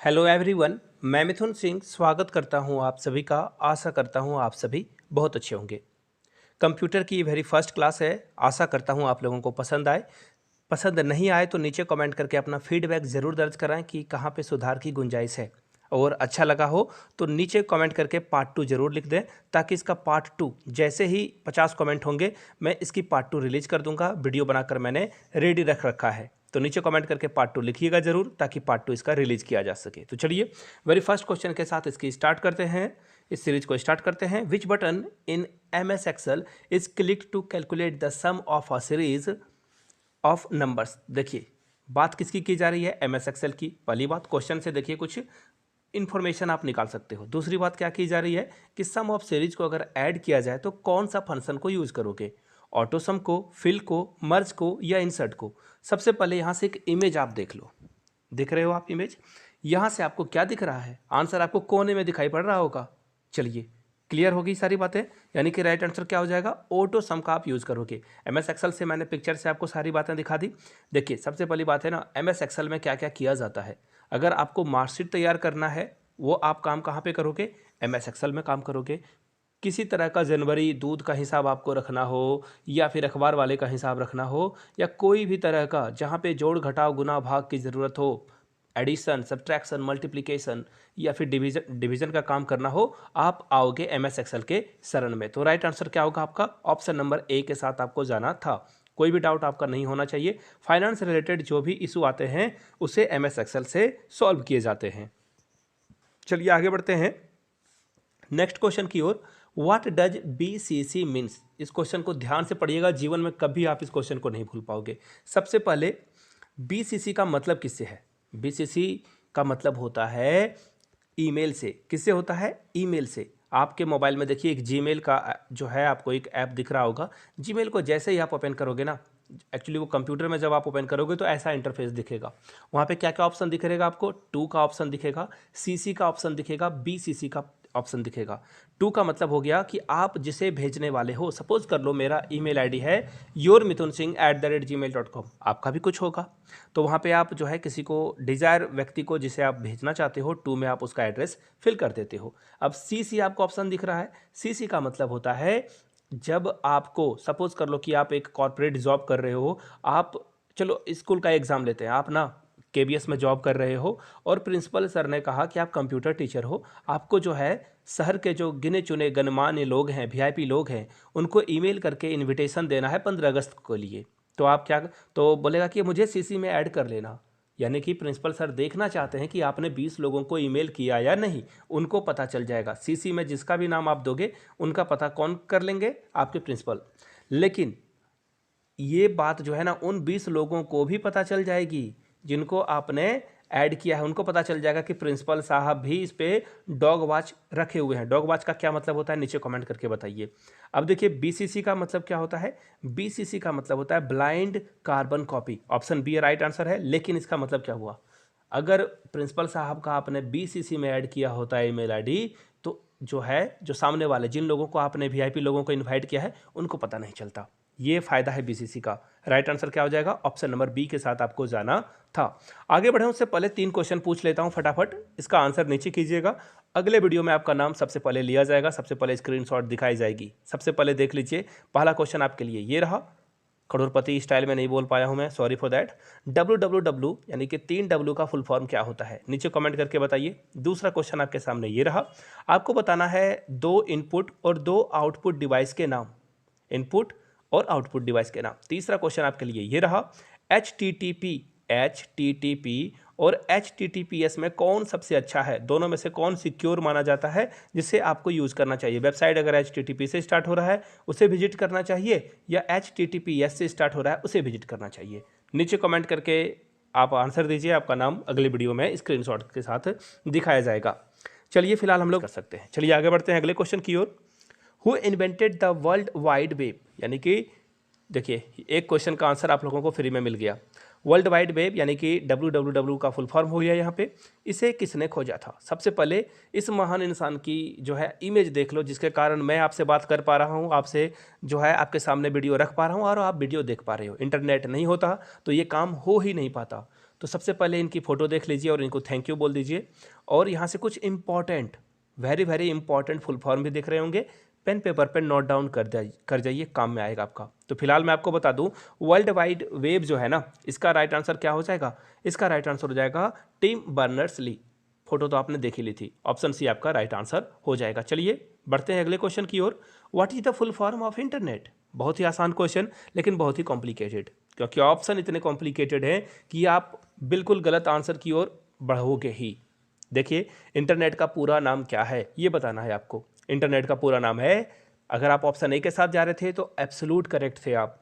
Hello everyone, मैं मिथुन सिंह स्वागत करता हूं आप सभी का। आशा करता हूं आप सभी बहुत अच्छे होंगे। कंप्यूटर की वेरी फर्स्ट क्लास है। आशा करता हूं आप लोगों को पसंद आए। पसंद नहीं आए तो नीचे कमेंट करके अपना फीडबैक ज़रूर दर्ज कराएं कि कहां पे सुधार की गुंजाइश है। और अच्छा लगा हो तो नीचे कमेंट करके पार्ट 2 ज़रूर लिख दें, ताकि इसका पार्ट 2 जैसे ही 50 कमेंट होंगे मैं इसकी पार्ट 2 रिलीज कर दूंगा। वीडियो बनाकर मैंने रेडी रख रखा है, तो नीचे कमेंट करके पार्ट 2 लिखिएगा ज़रूर, ताकि पार्ट 2 इसका रिलीज किया जा सके। तो चलिए वेरी फर्स्ट क्वेश्चन के साथ इसकी स्टार्ट करते हैं, इस सीरीज को स्टार्ट करते हैं। Which button in MS Excel is click to calculate the sum of a series of numbers. देखिए बात किसकी की जा रही है, MS एक्सेल की। पहली बात, क्वेश्चन से देखिए कुछ इन्फॉर्मेशन आप निकाल सकते हो। दूसरी बात क्या की जा रही है कि सम ऑफ सीरीज को अगर ऐड किया जाए तो कौन सा फंक्शन को यूज करोगे, ऑटो सम को, फिल को, मर्ज को या इंसर्ट को। सबसे पहले यहाँ से एक इमेज आप देख लो। दिख रहे हो आप इमेज? यहाँ से आपको क्या दिख रहा है? आंसर आपको कोने में दिखाई पड़ रहा होगा। चलिए क्लियर होगी सारी बातें, यानी कि राइट आंसर क्या हो जाएगा, ऑटो सम का आप यूज करोगे। MS एक्सेल से मैंने पिक्चर से आपको सारी बातें दिखा दी। देखिए सबसे पहली बात है ना, MS एक्सेल में क्या क्या किया जाता है। अगर आपको मार्कशीट तैयार करना है, वो आप काम कहाँ पे करोगे, MS एक्सेल में काम करोगे। किसी तरह का जनवरी दूध का हिसाब आपको रखना हो, या फिर अखबार वाले का हिसाब रखना हो, या कोई भी तरह का जहाँ पे जोड़ घटाव गुना भाग की ज़रूरत हो, एडिशन सब्ट्रैक्शन मल्टीप्लिकेशन या फिर डिवीजन का काम करना हो, आप आओगे MS एक्सेल के शरण में। तो राइट आंसर क्या होगा आपका, ऑप्शन नंबर ए के साथ आपको जाना था। कोई भी डाउट आपका नहीं होना चाहिए। फाइनेंस रिलेटेड जो भी इशू आते हैं उसे MS एक्सेल से सॉल्व किए जाते हैं। चलिए आगे बढ़ते हैं नेक्स्ट क्वेश्चन की ओर। What does BCC means. इस क्वेश्चन को ध्यान से पढ़िएगा, जीवन में कभी आप इस क्वेश्चन को नहीं भूल पाओगे। सबसे पहले BCC का मतलब किससे है। BCC का मतलब होता है ईमेल से। किससे होता है, ईमेल से। आपके मोबाइल में देखिए एक जीमेल का जो है आपको एक ऐप दिख रहा होगा। जीमेल को जैसे ही आप ओपन करोगे ना, एक्चुअली वो कंप्यूटर में जब आप ओपन करोगे तो ऐसा इंटरफेस दिखेगा। वहाँ पे क्या क्या ऑप्शन दिखेगा आपको, टू का ऑप्शन दिखेगा, CC का ऑप्शन दिखेगा, BCC का ऑप्शन दिखेगा। टू का मतलब हो गया कि आप जिसे भेजने वाले हो। सपोज कर लो मेरा ईमेल आईडी है yourmithunsingh@gmail.com, आपका भी कुछ होगा। तो वहाँ पे आप जो है किसी को डिजायर व्यक्ति को जिसे आप भेजना चाहते हो, टू में आप उसका एड्रेस फिल कर देते हो। अब CC आपको ऑप्शन दिख रहा है। CC का मतलब होता है जब आपको, सपोज कर लो कि आप एक कॉर्पोरेट जॉब कर रहे हो, आप चलो स्कूल का एग्जाम लेते हैं, आप ना KBS में जॉब कर रहे हो और प्रिंसिपल सर ने कहा कि आप कंप्यूटर टीचर हो, आपको जो है शहर के जो गिने चुने गणमान्य लोग हैं, VIP लोग हैं, उनको ईमेल करके इनविटेशन देना है 15 अगस्त के लिए। तो आप क्या, तो बोलेगा कि मुझे CC में ऐड कर लेना। यानी कि प्रिंसिपल सर देखना चाहते हैं कि आपने 20 लोगों को ईमेल किया या नहीं, उनको पता चल जाएगा। CC में जिसका भी नाम आप दोगे उनका पता कौन कर लेंगे, आपके प्रिंसिपल। लेकिन ये बात जो है ना उन 20 लोगों को भी पता चल जाएगी जिनको आपने ऐड किया है। उनको पता चल जाएगा कि प्रिंसिपल साहब भी इस पे डॉग वॉच रखे हुए हैं। डॉग वॉच का क्या मतलब होता है, नीचे कमेंट करके बताइए। अब देखिए BCC का मतलब क्या होता है। BCC का मतलब होता है blind carbon copy. Option B right answer है। लेकिन इसका मतलब क्या हुआ, अगर प्रिंसिपल साहब का आपने BCC में ऐड किया होता है ईमेल आईडी, तो जो है, जो सामने वाले जिन लोगों को आपने VIP लोगों को इन्वाइट किया है उनको पता नहीं चलता। ये फायदा है BCC का। राइट आंसर क्या हो जाएगा, ऑप्शन नंबर बी के साथ आपको जाना था। आगे बढ़े उससे पहले 3 क्वेश्चन पूछ लेता हूं फटाफट, इसका आंसर नीचे कीजिएगा। अगले वीडियो में आपका नाम सबसे पहले लिया जाएगा, सबसे पहले स्क्रीनशॉट दिखाई जाएगी। सबसे पहले देख लीजिए, पहला क्वेश्चन आपके लिए ये रहा। करोड़पति स्टाइल में नहीं बोल पाया हूं मैं, सॉरी फॉर दैट। WWW यानी कि 3W का फुल फॉर्म क्या होता है, नीचे कमेंट करके बताइए। दूसरा क्वेश्चन आपके सामने ये रहा, आपको बताना है 2 इनपुट और 2 आउटपुट डिवाइस के नाम। इनपुट और आउटपुट डिवाइस के नाम। तीसरा क्वेश्चन आपके लिए ये रहा, HTTP और HTTPS में कौन सबसे अच्छा है, दोनों में से कौन सिक्योर माना जाता है जिसे आपको यूज करना चाहिए। वेबसाइट अगर HTTP से स्टार्ट हो रहा है उसे विजिट करना चाहिए, या HTTPS से स्टार्ट हो रहा है उसे विजिट करना चाहिए। नीचे कमेंट करके आप आंसर दीजिए, आपका नाम अगले वीडियो में स्क्रीनशॉट के साथ दिखाया जाएगा। चलिए फिलहाल हम लोग कर सकते हैं। चलिए आगे बढ़ते हैं अगले क्वेश्चन की ओर। Who invented the world wide web, यानी कि देखिए एक क्वेश्चन का आंसर आप लोगों को फ्री में मिल गया। वर्ल्ड वाइड वेब यानी कि WWW का फुल फॉर्म हो गया यहाँ पे। इसे किसने खोजा था। सबसे पहले इस महान इंसान की जो है इमेज देख लो, जिसके कारण मैं आपसे बात कर पा रहा हूँ, आपसे जो है आपके सामने वीडियो रख पा रहा हूँ और आप वीडियो देख पा रहे हो। इंटरनेट नहीं होता तो ये काम हो ही नहीं पाता। तो सबसे पहले इनकी फ़ोटो देख लीजिए और इनको थैंक यू बोल दीजिए। और यहाँ से कुछ important, very very important full form भी दिख रहे होंगे, पेन पेपर पे नोट डाउन कर जाइए, काम में आएगा आपका। तो फिलहाल मैं आपको बता दूं, वर्ल्ड वाइड वेब जो है ना, इसका राइट आंसर क्या हो जाएगा? इसका राइट आंसर हो जाएगा टिम बर्नर्स ली। फोटो तो आपने देख ही ली थी, ऑप्शन सी आपका राइट आंसर हो जाएगा। चलिए बढ़ते हैं अगले क्वेश्चन की ओर। What is the full form of internet? बहुत ही आसान क्वेश्चन, लेकिन बहुत ही कॉम्प्लिकेटेड, क्योंकि ऑप्शन इतने कॉम्प्लिकेटेड हैं कि आप बिल्कुल गलत आंसर की ओर बढ़ोगे ही। देखिए, इंटरनेट का पूरा नाम क्या है ये बताना है आपको। इंटरनेट का पूरा नाम है, अगर आप ऑप्शन ए के साथ जा रहे थे तो एब्सोल्यूट करेक्ट थे आप,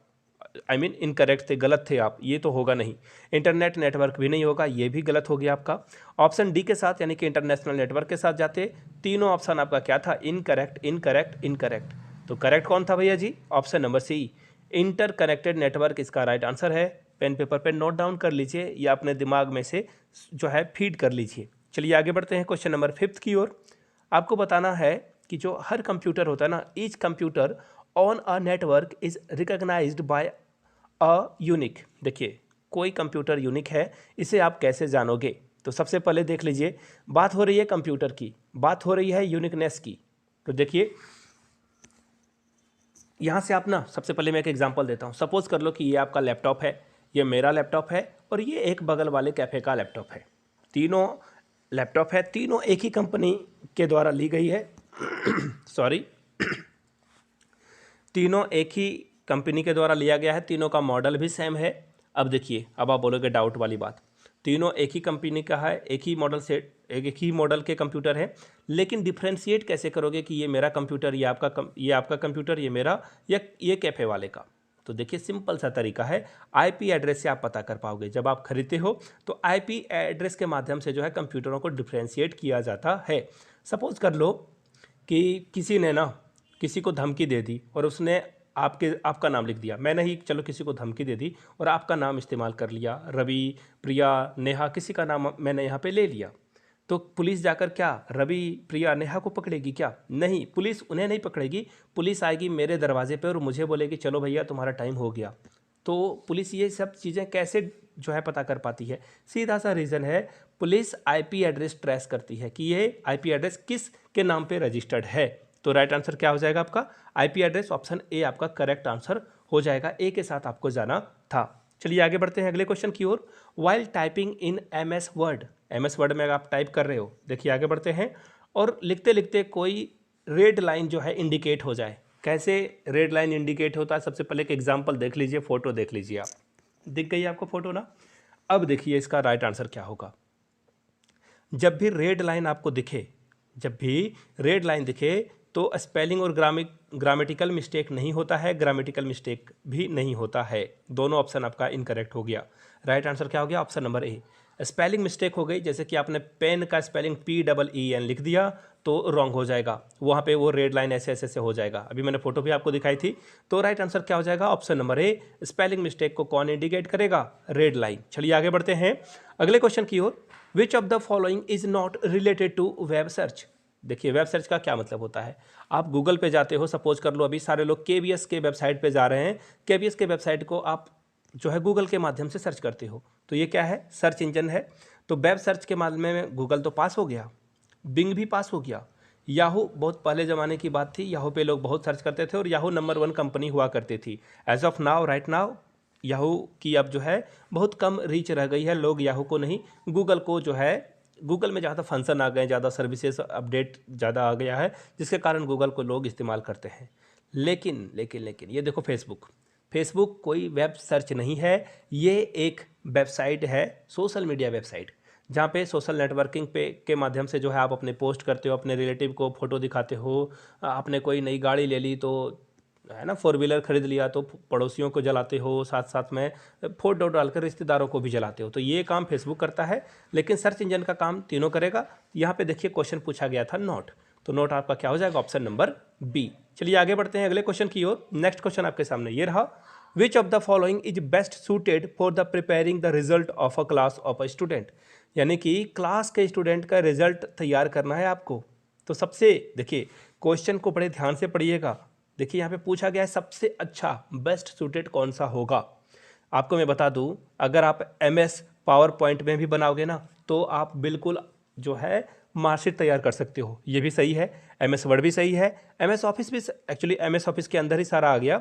इनकरेक्ट थे, गलत थे आप, ये तो होगा नहीं। इंटरनेट नेटवर्क भी नहीं होगा, ये भी गलत हो गया आपका। ऑप्शन डी के साथ यानी कि इंटरनेशनल नेटवर्क के साथ जाते, तीनों ऑप्शन आपका क्या था? Incorrect, incorrect, incorrect. तो करेक्ट कौन था भैया जी? Option number C, interconnected network इसका राइट आंसर है। पेन पेपर पे नोट डाउन कर लीजिए या अपने दिमाग में से जो है फीड कर लीजिए। चलिए आगे बढ़ते हैं क्वेश्चन नंबर 5 की ओर। आपको बताना है कि जो हर कंप्यूटर होता है ना, each computer on a network is recognized by a unique. देखिए, कोई कंप्यूटर यूनिक है, इसे आप कैसे जानोगे? तो सबसे पहले देख लीजिए, बात हो रही है कंप्यूटर की, बात हो रही है यूनिकनेस की। तो देखिए यहाँ से आप ना, सबसे पहले मैं एक एग्जांपल देता हूँ। सपोज कर लो कि ये आपका लैपटॉप है, ये मेरा लैपटॉप है और ये एक बगल वाले कैफ़े का लैपटॉप है। तीनों लैपटॉप है, तीनों एक ही कंपनी के द्वारा ली गई है सॉरी तीनों एक ही कंपनी के द्वारा लिया गया है, तीनों का मॉडल भी सेम है। अब देखिए, अब आप बोलोगे डाउट वाली बात, तीनों एक ही कंपनी का है, एक ही मॉडल से, एक ही मॉडल के कंप्यूटर है, लेकिन डिफ्रेंशिएट कैसे करोगे कि ये मेरा कंप्यूटर, ये आपका कंप्यूटर, ये मेरा, या ये कैफ़े वाले का? तो देखिए, सिंपल सा तरीका है, आईपी एड्रेस से आप पता कर पाओगे। जब आप खरीदते हो तो आईपी एड्रेस के माध्यम से जो है कंप्यूटरों को डिफ्रेंशिएट किया जाता है। सपोज कर लो कि किसी ने ना किसी को धमकी दे दी और उसने आपका नाम लिख दिया। मैंने ही चलो किसी को धमकी दे दी और आपका नाम इस्तेमाल कर लिया, रवि, प्रिया, नेहा, किसी का नाम मैंने यहाँ पे ले लिया। तो पुलिस जाकर क्या रवि, प्रिया, नेहा को पकड़ेगी क्या? नहीं, पुलिस उन्हें नहीं पकड़ेगी। पुलिस आएगी मेरे दरवाजे पे और मुझे बोलेगी चलो भैया तुम्हारा टाइम हो गया। तो पुलिस ये सब चीज़ें कैसे जो है पता कर पाती है? सीधा सा रीज़न है, पुलिस आईपी एड्रेस ट्रेस करती है कि ये आईपी एड्रेस किस के नाम पे रजिस्टर्ड है। तो राइट आंसर क्या हो जाएगा आपका? IP address. ऑप्शन ए आपका करेक्ट आंसर हो जाएगा। ए के साथ आपको जाना था। चलिए आगे बढ़ते हैं अगले क्वेश्चन की ओर। While typing in MS Word, MS Word में आप टाइप कर रहे हो, देखिए आगे बढ़ते हैं, और लिखते लिखते कोई रेड लाइन जो है इंडिकेट हो जाए। कैसे रेड लाइन इंडिकेट होता है? सबसे पहले एक एग्जांपल देख लीजिए, फोटो देख लीजिए आप, दिख गई आपको फोटो ना? अब देखिए इसका राइट आंसर क्या होगा। जब भी रेड लाइन आपको दिखे, जब भी रेड लाइन दिखे तो स्पेलिंग और ग्रामेटिकल मिस्टेक नहीं होता है, ग्रामेटिकल मिस्टेक भी नहीं होता है। दोनों ऑप्शन आपका इनकरेक्ट हो गया। राइट आंसर क्या हो गया? Option number A. Spelling mistake हो गई, जैसे कि आपने पेन का स्पेलिंग PEEN लिख दिया तो रॉन्ग हो जाएगा, वहाँ पे वो रेड लाइन ऐसे ऐसे हो जाएगा। अभी मैंने फोटो भी आपको दिखाई थी। तो राइट आंसर क्या हो जाएगा? Option number A. Spelling mistake को कौन इंडिकेट करेगा? Red line. चलिए आगे बढ़ते हैं अगले क्वेश्चन की ओर। Which of the following is not related to web search? देखिए, वेब सर्च का क्या मतलब होता है? आप गूगल पे जाते हो, सपोज कर लो अभी सारे लोग KBS के वेबसाइट पे जा रहे हैं, KBS के वेबसाइट को आप जो है गूगल के माध्यम से सर्च करते हो, तो ये क्या है? सर्च इंजन है। तो वेब सर्च के माध्यम में गूगल तो पास हो गया, बिंग भी पास हो गया, याहू बहुत पहले ज़माने की बात थी, याहू पे लोग बहुत सर्च करते थे और याहू नंबर 1 कंपनी हुआ करती थी। As of now, right now, Yahoo की अब जो है बहुत कम रीच रह गई है। लोग याहू को नहीं, गूगल को जो है, गूगल में ज़्यादा फंक्शन आ गए, ज़्यादा सर्विसेज अपडेट ज़्यादा आ गया है, जिसके कारण गूगल को लोग इस्तेमाल करते हैं। लेकिन लेकिन लेकिन ये देखो फेसबुक, फेसबुक कोई वेब सर्च नहीं है, ये एक वेबसाइट है, सोशल मीडिया वेबसाइट, जहाँ पे सोशल नेटवर्किंग पे के माध्यम से जो है आप अपने पोस्ट करते हो, अपने रिलेटिव को फ़ोटो दिखाते हो। आपने कोई नई गाड़ी ले ली तो है ना, 4 व्हीलर खरीद लिया तो पड़ोसियों को जलाते हो, साथ साथ में फोटो डालकर रिश्तेदारों को भी जलाते हो। तो ये काम फेसबुक करता है, लेकिन सर्च इंजन का काम तीनों करेगा। यहाँ पे देखिए क्वेश्चन पूछा गया था नोट, तो नोट आपका क्या हो जाएगा? Option number B. चलिए आगे बढ़ते हैं अगले क्वेश्चन की ओर। नेक्स्ट क्वेश्चन आपके सामने ये रहा। विच of the following is best suited for the preparing the result of a class of a student? यानी कि क्लास के स्टूडेंट का रिजल्ट तैयार करना है आपको। तो सबसे देखिए, क्वेश्चन को बड़े ध्यान से पढ़िएगा। देखिए यहाँ पे पूछा गया है सबसे अच्छा, बेस्ट सूटेड कौन सा होगा। आपको मैं बता दूं, अगर आप MS पावर पॉइंट में भी बनाओगे ना तो आप बिल्कुल जो है मार्कशीट तैयार कर सकते हो। ये भी सही है, MS वर्ड भी सही है, MS ऑफिस भी, एक्चुअली MS ऑफिस के अंदर ही सारा आ गया,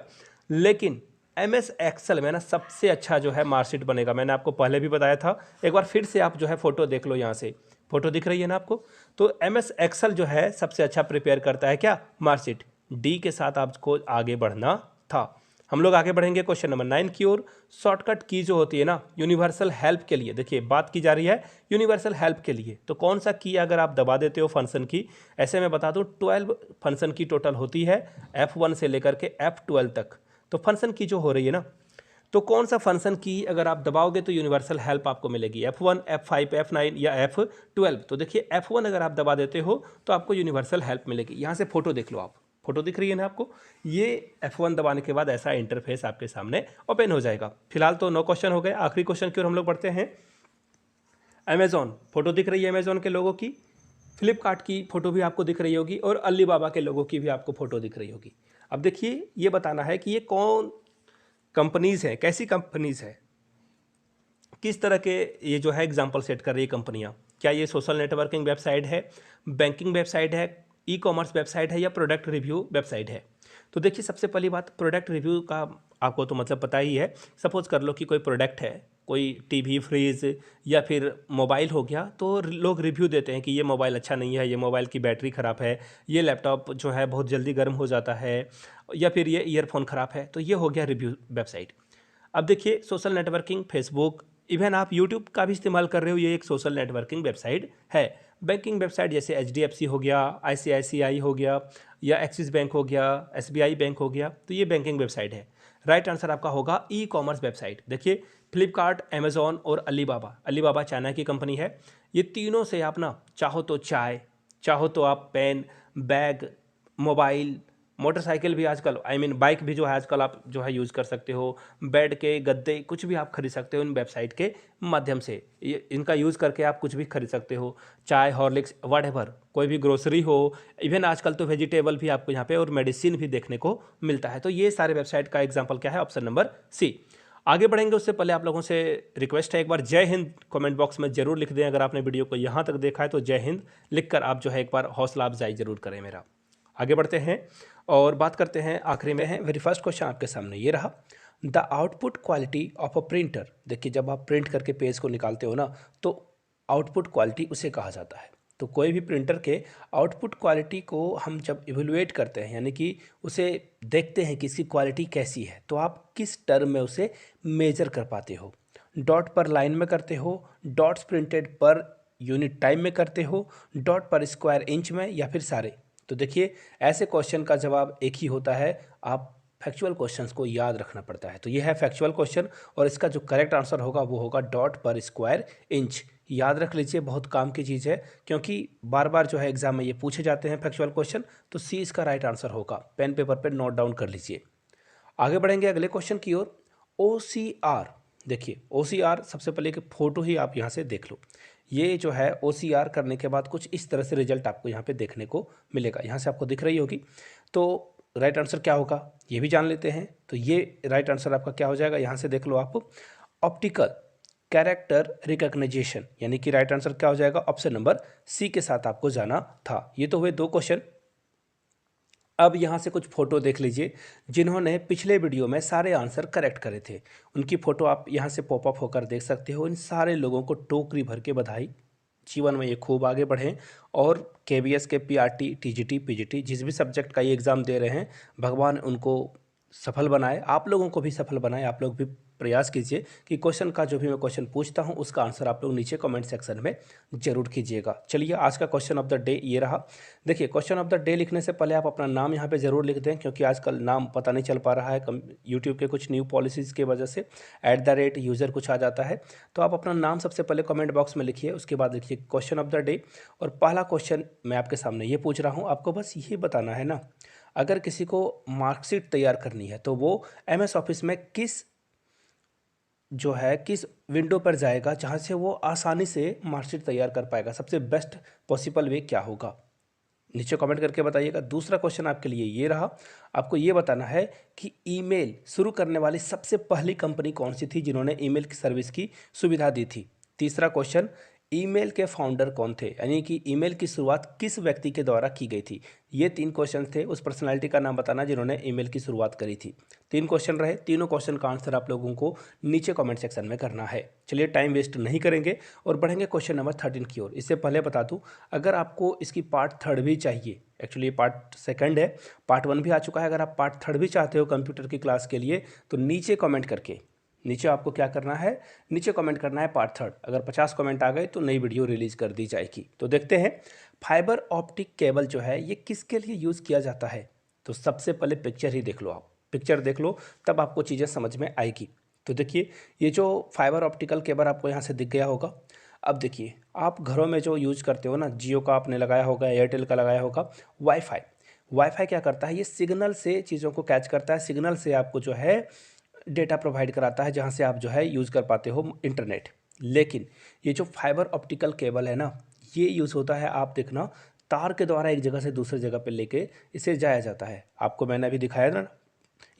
लेकिन MS एक्सेल में ना सबसे अच्छा जो है मार्कशीट बनेगा। मैंने आपको पहले भी बताया था, एक बार फिर से आप जो है फोटो देख लो, यहाँ से फोटो दिख रही है ना आपको। तो MS एक्सेल जो है सबसे अच्छा प्रिपेयर करता है क्या, मार्कशीट। डी के साथ आपको आगे बढ़ना था। हम लोग आगे बढ़ेंगे क्वेश्चन नंबर 9 की ओर। शॉर्टकट की जो होती है ना यूनिवर्सल हेल्प के लिए, देखिए बात की जा रही है यूनिवर्सल हेल्प के लिए, तो कौन सा की अगर आप दबा देते हो फंक्शन की, ऐसे मैं बता दूं 12 फंक्शन की टोटल होती है F1 से लेकर के F12 तक। तो फंक्शन की जो हो रही है ना, तो कौन सा फंक्शन की अगर आप दबाओगे तो यूनिवर्सल हेल्प आपको मिलेगी, F1, F5, F9 या F12। तो देखिए F1 अगर आप दबा देते हो तो आपको यूनिवर्सल हेल्प मिलेगी। यहाँ से फोटो देख लो आप, फोटो दिख रही है ना आपको, ये F1 दबाने के बाद ऐसा इंटरफेस आपके सामने ओपन हो जाएगा। फिलहाल तो 9 क्वेश्चन हो गए, आखिरी क्वेश्चन की ओर हम लोग बढ़ते हैं। अमेजॉन, फोटो दिख रही है अमेजॉन के लोगों की, फ्लिपकार्ट की फोटो भी आपको दिख रही होगी और अली बाबा के लोगों की भी आपको फोटो दिख रही होगी। अब देखिए ये बताना है कि ये कौन कंपनीज हैं, कैसी कंपनीज हैं, किस तरह के ये जो है एग्जाम्पल सेट कर रही है कंपनियां। क्या ये सोशल नेटवर्किंग वेबसाइट है, बैंकिंग वेबसाइट है, ई कॉमर्स वेबसाइट है या प्रोडक्ट रिव्यू वेबसाइट है। तो देखिए सबसे पहली बात, प्रोडक्ट रिव्यू का आपको तो मतलब पता ही है। सपोज कर लो कि कोई प्रोडक्ट है, कोई टीवी, फ्रिज या फिर मोबाइल हो गया, तो लोग रिव्यू देते हैं कि ये मोबाइल अच्छा नहीं है, ये मोबाइल की बैटरी ख़राब है, ये लैपटॉप जो है बहुत जल्दी गर्म हो जाता है, या फिर ये ईयरफोन ख़राब है। तो ये हो गया रिव्यू वेबसाइट। अब देखिए सोशल नेटवर्किंग, फेसबुक, इवन आप यूट्यूब का भी इस्तेमाल कर रहे हो, ये एक सोशल नेटवर्किंग वेबसाइट है। बैंकिंग वेबसाइट जैसे HDFC हो गया, ICICI हो गया या एक्सिस बैंक हो गया, SBI बैंक हो गया, तो ये बैंकिंग वेबसाइट है। राइट आंसर आपका होगा ई कॉमर्स वेबसाइट। देखिए फ्लिपकार्ट, अमेजॉन और अलीबाबा, अलीबाबा चाइना की कंपनी है। ये तीनों से आप ना चाहो तो चाय, चाहो तो आप पेन, बैग, मोबाइल, मोटरसाइकिल भी आजकल, बाइक भी जो है आजकल आप जो है यूज़ कर सकते हो, बेड के गद्दे कुछ भी आप खरीद सकते हो इन वेबसाइट के माध्यम से। ये इनका यूज़ करके आप कुछ भी खरीद सकते हो, चाय, हॉर्लिक्स, व्हाटएवर, कोई भी ग्रोसरी हो, इवन आजकल तो वेजिटेबल भी आपको यहाँ पे और मेडिसिन भी देखने को मिलता है। तो ये सारे वेबसाइट का एग्जाम्पल क्या है, ऑप्शन नंबर सी। आगे बढ़ेंगे उससे पहले आप लोगों से रिक्वेस्ट है, एक बार जय हिंद कमेंट बॉक्स में जरूर लिख दें। अगर आपने वीडियो को यहाँ तक देखा है तो जय हिंद लिखकर आप जो है एक बार हौसला अफजाई जरूर करें मेरा। आगे बढ़ते हैं और बात करते हैं, आखिरी में है वेरी फर्स्ट क्वेश्चन आपके सामने ये रहा, the output quality of a printer. देखिए जब आप प्रिंट करके पेज को निकालते हो ना तो आउटपुट क्वालिटी उसे कहा जाता है। तो कोई भी प्रिंटर के आउटपुट क्वालिटी को हम जब इवेलुएट करते हैं, यानी कि उसे देखते हैं कि इसकी क्वालिटी कैसी है, तो आप किस टर्म में उसे मेजर कर पाते हो। डॉट पर लाइन में करते हो, dots printed per unit time में करते हो, डॉट पर स्क्वायर इंच में, या फिर सारे। तो देखिए ऐसे क्वेश्चन का जवाब एक ही होता है, आप फैक्चुअल क्वेश्चंस को याद रखना पड़ता है। तो ये है फैक्चुअल क्वेश्चन और इसका जो करेक्ट आंसर होगा वो होगा डॉट पर स्क्वायर इंच। याद रख लीजिए, बहुत काम की चीज़ है क्योंकि बार बार जो है एग्जाम में ये पूछे जाते हैं फैक्चुअल क्वेश्चन। तो सी इसका राइट आंसर होगा, पेन पेपर पर नोट डाउन कर लीजिए। आगे बढ़ेंगे अगले क्वेश्चन की ओर। OCR, देखिए OCR सबसे पहले एक फ़ोटो ही आप यहाँ से देख लो। ये जो है OCR करने के बाद कुछ इस तरह से रिजल्ट आपको यहाँ पे देखने को मिलेगा, यहाँ से आपको दिख रही होगी। तो राइट आंसर क्या होगा ये भी जान लेते हैं। तो ये राइट आंसर आपका क्या हो जाएगा, यहाँ से देख लो आप, ऑप्टिकल कैरेक्टर रिकग्निशन, यानी कि राइट आंसर क्या हो जाएगा, ऑप्शन नंबर सी के साथ आपको जाना था। ये तो हुए 2 क्वेश्चन। अब यहाँ से कुछ फ़ोटो देख लीजिए, जिन्होंने पिछले वीडियो में सारे आंसर करेक्ट करे थे, उनकी फ़ोटो आप यहाँ से पॉपअप होकर देख सकते हो। इन सारे लोगों को टोकरी भर के बधाई, जीवन में ये खूब आगे बढ़ें और KVS के PRT, TGT, PGT जिस भी सब्जेक्ट का ये एग्ज़ाम दे रहे हैं, भगवान उनको सफल बनाए, आप लोगों को भी सफल बनाए। आप लोग भी प्रयास कीजिए कि क्वेश्चन का जो भी मैं क्वेश्चन पूछता हूं उसका आंसर आप लोग नीचे कमेंट सेक्शन में जरूर कीजिएगा। चलिए आज का क्वेश्चन ऑफ द डे ये रहा। देखिए क्वेश्चन ऑफ द डे लिखने से पहले आप अपना नाम यहाँ पे ज़रूर लिख दें, क्योंकि आजकल नाम पता नहीं चल पा रहा है, यूट्यूब के कुछ न्यू पॉलिसीज़ की वजह से @यूज़र कुछ आ जाता है। तो आप अपना नाम सबसे पहले कमेंट बॉक्स में लिखिए, उसके बाद लिखिए क्वेश्चन ऑफ द डे। और पहला क्वेश्चन मैं आपके सामने ये पूछ रहा हूँ, आपको बस यही बताना है ना, अगर किसी को मार्कशीट तैयार करनी है तो वो MS ऑफिस में किस विंडो पर जाएगा जहाँ से वो आसानी से मार्कशीट तैयार कर पाएगा, सबसे बेस्ट पॉसिबल वे क्या होगा। नीचे कमेंट करके बताइएगा। दूसरा क्वेश्चन आपके लिए ये रहा, आपको ये बताना है कि ईमेल शुरू करने वाली सबसे पहली कंपनी कौन सी थी जिन्होंने ईमेल की सर्विस की सुविधा दी थी। तीसरा क्वेश्चन, ईमेल के फाउंडर कौन थे, यानी कि ईमेल की शुरुआत किस व्यक्ति के द्वारा की गई थी। ये 3 क्वेश्चन थे। उस पर्सनालिटी का नाम बताना जिन्होंने ईमेल की शुरुआत करी थी। 3 क्वेश्चन रहे, तीनों क्वेश्चन का आंसर आप लोगों को नीचे कमेंट सेक्शन में करना है। चलिए टाइम वेस्ट नहीं करेंगे और बढ़ेंगे क्वेश्चन नंबर 13 की ओर। इससे पहले बता दूं, अगर आपको इसकी पार्ट 3 भी चाहिए, एक्चुअली पार्ट 2 है, पार्ट 1 भी आ चुका है, अगर आप पार्ट 3 भी चाहते हो कंप्यूटर की क्लास के लिए तो नीचे कमेंट करके, नीचे आपको क्या करना है, नीचे कमेंट करना है पार्ट 3। अगर 50 कमेंट आ गए तो नई वीडियो रिलीज कर दी जाएगी। तो देखते हैं फाइबर ऑप्टिक केबल जो है ये किसके लिए यूज़ किया जाता है। तो सबसे पहले पिक्चर ही देख लो, आप पिक्चर देख लो तब आपको चीज़ें समझ में आएगी। तो देखिए ये जो फाइबर ऑप्टिकल केबल आपको यहाँ से दिख गया होगा। अब देखिए आप घरों में जो यूज़ करते हो ना, जियो का आपने लगाया होगा, एयरटेल का लगाया होगा, वाईफाई। वाईफाई क्या करता है, ये सिग्नल से चीज़ों को कैच करता है, सिग्नल से आपको जो है डेटा प्रोवाइड कराता है जहाँ से आप जो है यूज़ कर पाते हो इंटरनेट। लेकिन ये जो फाइबर ऑप्टिकल केबल है ना, ये यूज़ होता है, आप देखना, तार के द्वारा एक जगह से दूसरी जगह पे लेके इसे जाया जाता है। आपको मैंने अभी दिखाया ना,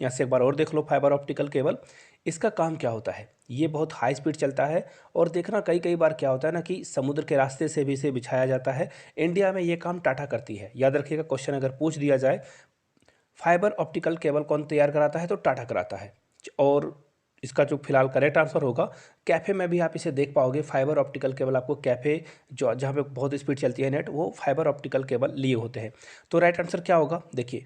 यहाँ से एक बार और देख लो फाइबर ऑप्टिकल केबल। इसका काम क्या होता है, ये बहुत हाई स्पीड चलता है और देखना कई कई बार क्या होता है ना कि समुद्र के रास्ते से भी इसे बिछाया जाता है। इंडिया में ये काम टाटा करती है। याद रखिएगा, क्वेश्चन अगर पूछ दिया जाए फाइबर ऑप्टिकल केबल कौन तैयार कराता है तो टाटा कराता है। और इसका जो फिलहाल करेक्ट आंसर होगा, कैफ़े में भी आप इसे देख पाओगे। फाइबर ऑप्टिकल केबल आपको कैफ़े जो जहाँ पे बहुत स्पीड चलती है नेट, वो फाइबर ऑप्टिकल केबल लिए होते हैं। तो राइट आंसर क्या होगा, देखिए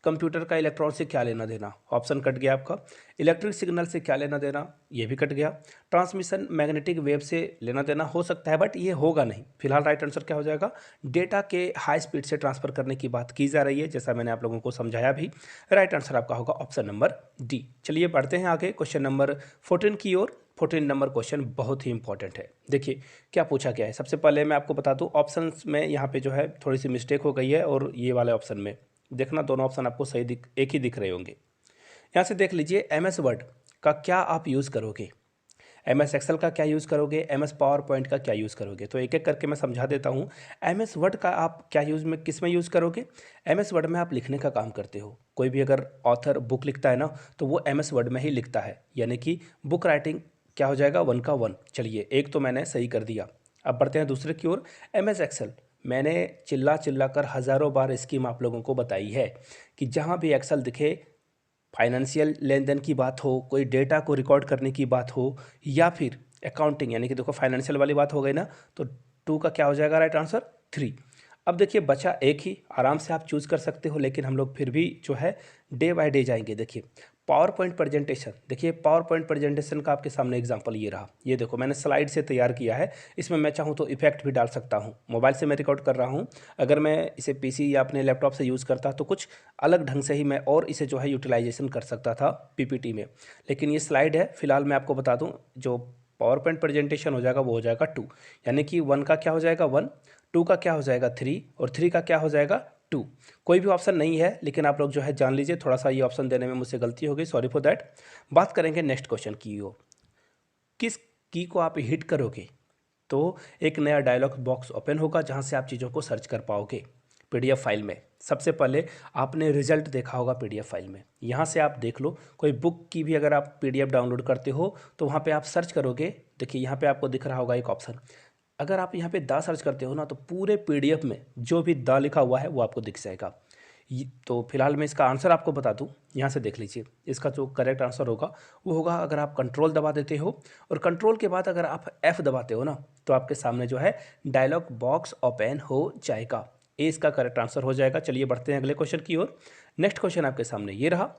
कंप्यूटर का इलेक्ट्रॉन से क्या लेना देना, ऑप्शन कट गया आपका। इलेक्ट्रिक सिग्नल से क्या लेना देना, ये भी कट गया। ट्रांसमिशन मैग्नेटिक वेव से लेना देना हो सकता है बट ये होगा नहीं। फिलहाल राइट आंसर क्या हो जाएगा, डेटा के हाई स्पीड से ट्रांसफर करने की बात की जा रही है, जैसा मैंने आप लोगों को समझाया भी। राइट आंसर आपका होगा ऑप्शन नंबर डी। चलिए बढ़ते हैं आगे क्वेश्चन नंबर 14 की ओर। 14 नंबर क्वेश्चन बहुत ही इंपॉर्टेंट है। देखिए क्या पूछा गया है, सबसे पहले मैं आपको बता दूं ऑप्शंस में यहाँ पे जो है थोड़ी सी मिस्टेक हो गई है और ये वाले ऑप्शन में देखना दोनों ऑप्शन आपको सही एक ही दिख रहे होंगे। यहाँ से देख लीजिए, एम एस वर्ड का क्या आप यूज़ करोगे, एम एस एक्सेल का क्या यूज़ करोगे, एम एस पावर पॉइंट का क्या यूज़ करोगे। तो एक एक करके मैं समझा देता हूँ। एम एस वर्ड का आप क्या यूज़ में किस में यूज़ करोगे, एम एस वर्ड में आप लिखने का काम करते हो। कोई भी अगर ऑथर बुक लिखता है ना तो वो एम एस वर्ड में ही लिखता है, यानी कि बुक राइटिंग क्या हो जाएगा 1 का 1। चलिए एक तो मैंने सही कर दिया। अब बढ़ते हैं दूसरे की ओर, एम एस एक्सेल। मैंने चिल्ला चिल्ला कर हज़ारों बार स्कीम आप लोगों को बताई है कि जहाँ भी एक्सेल दिखे, फाइनेंशियल लेन देन की बात हो, कोई डेटा को रिकॉर्ड करने की बात हो, या फिर अकाउंटिंग, यानी कि देखो फाइनेंशियल वाली बात हो गई ना, तो 2 का क्या हो जाएगा राइट आंसर 3। अब देखिए बचा एक ही, आराम से आप चूज़ कर सकते हो, लेकिन हम लोग फिर भी जो है डे बाय डे जाएंगे। देखिए पावर पॉइंट प्रेजेंटेशन, देखिए पावर पॉइंट प्रेजेंटेशन का आपके सामने एग्जांपल ये रहा। ये देखो मैंने स्लाइड से तैयार किया है, इसमें मैं चाहूँ तो इफेक्ट भी डाल सकता हूँ। मोबाइल से मैं रिकॉर्ड कर रहा हूँ, अगर मैं इसे पीसी या अपने लैपटॉप से यूज़ करता तो कुछ अलग ढंग से ही मैं और इसे जो है यूटिलाइजेशन कर सकता था पीपीटी में। लेकिन ये स्लाइड है, फिलहाल मैं आपको बता दूँ, जो पावर पॉइंट प्रेजेंटेशन हो जाएगा वो हो जाएगा 2, यानी कि 1 का क्या हो जाएगा 1, 2 का क्या हो जाएगा 3 और 3 का क्या हो जाएगा 2। कोई भी ऑप्शन नहीं है, लेकिन आप लोग जो है जान लीजिए, थोड़ा सा ये ऑप्शन देने में मुझसे गलती हो गई, सॉरी फॉर दैट। बात करेंगे नेक्स्ट क्वेश्चन की ओर, किस की को आप हिट करोगे तो एक नया डायलॉग बॉक्स ओपन होगा जहां से आप चीज़ों को सर्च कर पाओगे पीडीएफ फाइल में। सबसे पहले आपने रिजल्ट देखा होगा पीडीएफ फाइल में, यहाँ से आप देख लो, कोई बुक की भी अगर आप पीडीएफ डाउनलोड करते हो तो वहाँ पे आप सर्च करोगे। देखिए यहाँ पे आपको दिख रहा होगा एक ऑप्शन, अगर आप यहाँ पे द सर्च करते हो ना तो पूरे पीडीएफ में जो भी द लिखा हुआ है वो आपको दिख जाएगा। तो फिलहाल मैं इसका आंसर आपको बता दूं, यहाँ से देख लीजिए, इसका जो करेक्ट आंसर होगा वो होगा, अगर आप कंट्रोल दबा देते हो और कंट्रोल के बाद अगर आप F दबाते हो ना तो आपके सामने जो है डायलॉग बॉक्स ओपन हो जाएगा। ए इसका करेक्ट आंसर हो जाएगा। चलिए बढ़ते हैं अगले क्वेश्चन की ओर। नेक्स्ट क्वेश्चन आपके सामने ये रहा।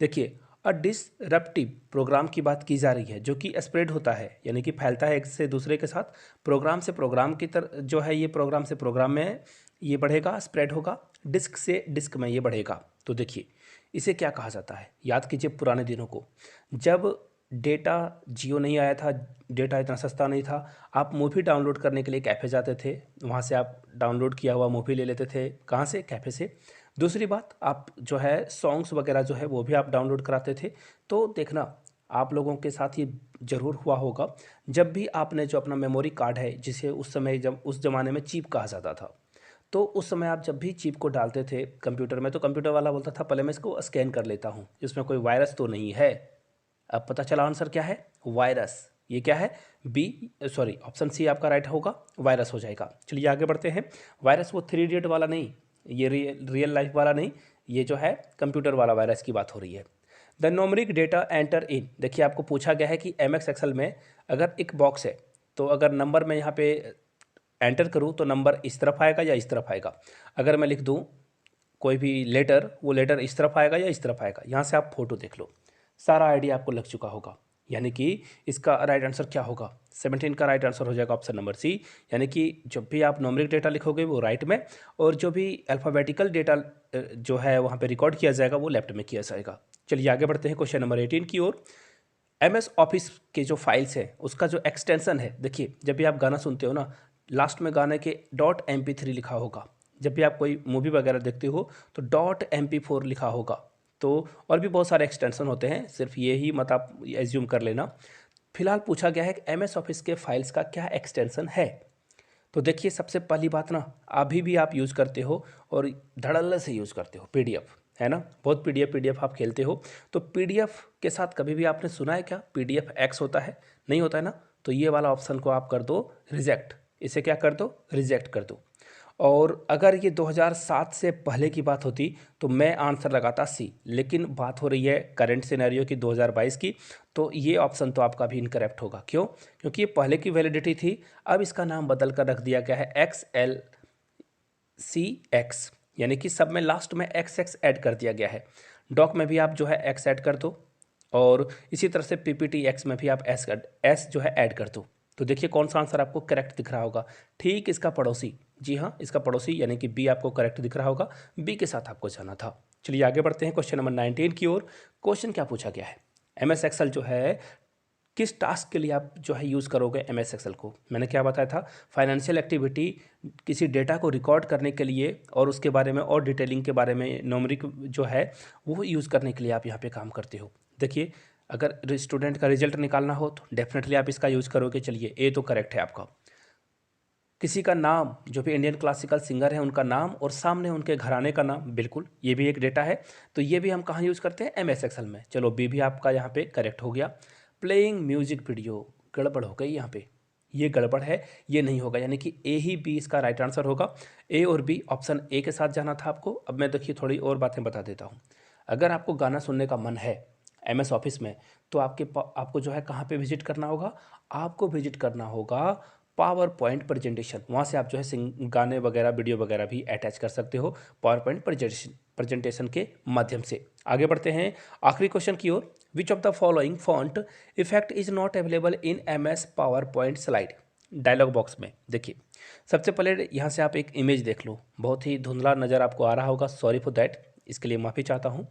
देखिए डिसरप्टिव प्रोग्राम की बात की जा रही है जो कि स्प्रेड होता है, यानी कि फैलता है एक से दूसरे के साथ, प्रोग्राम से प्रोग्राम की तरह जो है, ये प्रोग्राम से प्रोग्राम में ये बढ़ेगा, स्प्रेड होगा, डिस्क से डिस्क में ये बढ़ेगा। तो देखिए इसे क्या कहा जाता है, याद कीजिए पुराने दिनों को, जब डेटा जियो नहीं आया था, डेटा इतना सस्ता नहीं था, आप मूवी डाउनलोड करने के लिए कैफ़े जाते थे, वहाँ से आप डाउनलोड किया हुआ मूवी ले लेते थे, कहाँ से, कैफ़े से। दूसरी बात, आप जो है सॉन्ग्स वगैरह जो है वो भी आप डाउनलोड कराते थे। तो देखना आप लोगों के साथ ये ज़रूर हुआ होगा, जब भी आपने जो अपना मेमोरी कार्ड है, जिसे उस समय जब उस ज़माने में चिप कहा जाता था, तो उस समय आप जब भी चिप को डालते थे कंप्यूटर में तो कंप्यूटर वाला बोलता था पहले मैं इसको स्कैन कर लेता हूँ, इसमें कोई वायरस तो नहीं है। अब पता चला आंसर क्या है, वायरस। ये क्या है, बी सॉरी ऑप्शन सी आपका राइट होगा, वायरस हो जाएगा। चलिए आगे बढ़ते हैं। वायरस वो 3 इडियट वाला नहीं, ये रियल लाइफ वाला नहीं, ये जो है कंप्यूटर वाला वायरस की बात हो रही है। द न्यूमेरिक डेटा एंटर इन, देखिए आपको पूछा गया है कि MS एक्सेल में अगर एक बॉक्स है तो अगर नंबर मैं यहाँ पे एंटर करूँ तो नंबर इस तरफ आएगा या इस तरफ आएगा। अगर मैं लिख दूँ कोई भी लेटर, वो लेटर इस तरफ आएगा या इस तरफ आएगा। यहाँ से आप फोटो देख लो, सारा आइडिया आपको लग चुका होगा। यानी कि इसका राइट आंसर क्या होगा, 17 का राइट आंसर हो जाएगा ऑप्शन नंबर सी। यानी कि जब भी आप न्यूमेरिक डेटा लिखोगे वो राइट में, और जो भी अल्फ़ाबेटिकल डेटा जो है वहाँ पे रिकॉर्ड किया जाएगा वो लेफ्ट में किया जाएगा। चलिए आगे बढ़ते हैं क्वेश्चन नंबर 18 की ओर। MS ऑफिस के जो फाइल्स है उसका जो एक्सटेंशन है, देखिए जब भी आप गाना सुनते हो ना, लास्ट में गाने के .mp3 लिखा होगा। जब भी आप कोई मूवी वगैरह देखते हो तो .mp4 लिखा होगा। तो और भी बहुत सारे एक्सटेंशन होते हैं, सिर्फ ये ही मत आप एज्यूम कर लेना। फिलहाल पूछा गया है कि MS ऑफिस के फाइल्स का क्या एक्सटेंशन है। तो देखिए सबसे पहली बात ना, अभी भी आप यूज़ करते हो और धड़ल्ले से यूज़ करते हो PDF, है ना, बहुत PDF आप खेलते हो। तो PDF के साथ कभी भी आपने सुना है क्या PDF X होता है, नहीं होता है ना। तो ये वाला ऑप्शन को आप कर दो रिजेक्ट, इसे क्या कर दो, रिजेक्ट कर दो। और अगर ये 2007 से पहले की बात होती तो मैं आंसर लगाता सी, लेकिन बात हो रही है करंट सिनेरियो की 2022 की, तो ये ऑप्शन तो आपका भी इनकरेक्ट होगा। क्यों, क्योंकि ये पहले की वैलिडिटी थी, अब इसका नाम बदल कर रख दिया गया है XLCX, यानी कि सब में लास्ट में XX ऐड कर दिया गया है। डॉक में भी आप जो है X ऐड कर दो, और इसी तरह से PPTX में भी आप S जो है ऐड कर दो। तो देखिए कौन सा आंसर आपको करेक्ट दिख रहा होगा, ठीक इसका पड़ोसी, जी हाँ इसका पड़ोसी यानी कि बी आपको करेक्ट दिख रहा होगा, बी के साथ आपको जाना था। चलिए आगे बढ़ते हैं क्वेश्चन नंबर 19 की ओर। क्वेश्चन क्या पूछा गया है, MS एक्सेल जो है किस टास्क के लिए आप जो है यूज़ करोगे MS एक्सेल को। मैंने क्या बताया था, फाइनेंशियल एक्टिविटी, किसी डेटा को रिकॉर्ड करने के लिए और उसके बारे में और डिटेलिंग के बारे में न्यूमेरिक जो है वो यूज़ करने के लिए आप यहाँ पे काम करते हो। देखिए अगर स्टूडेंट का रिजल्ट निकालना हो तो डेफिनेटली आप इसका यूज़ करोगे। चलिए ए तो करेक्ट है आपका। किसी का नाम, जो भी इंडियन क्लासिकल सिंगर है उनका नाम और सामने उनके घराने का नाम, बिल्कुल ये भी एक डेटा है। तो ये भी हम कहाँ यूज़ करते हैं, MS एक्सेल में। चलो बी भी आपका यहाँ पे करेक्ट हो गया। प्लेइंग म्यूजिक वीडियो, गड़बड़ हो गई यहाँ पे, ये गड़बड़ है, ये नहीं होगा, यानी कि ए ही बी इसका राइट आंसर होगा। ए और बी, ऑप्शन ए के साथ जाना था आपको। अब मैं देखिए थोड़ी और बातें बता देता हूँ। अगर आपको गाना सुनने का मन है MS ऑफिस में, तो आपको जो है कहाँ पे विजिट करना होगा, आपको विजिट करना होगा पावर पॉइंट प्रेजेंटेशन। वहाँ से आप जो है गाने वगैरह वीडियो वगैरह भी अटैच कर सकते हो पावर पॉइंट प्रेजेंटेशन के माध्यम से। आगे बढ़ते हैं आखिरी क्वेश्चन की ओर। Which of the following font effect is not available in MS PowerPoint slide. Dialog box में देखिए सबसे पहले यहाँ से आप एक इमेज देख लो, बहुत ही धुंधला नज़र आपको आ रहा होगा, सॉरी फॉर दैट, इसके लिए माफ़ी चाहता हूँ।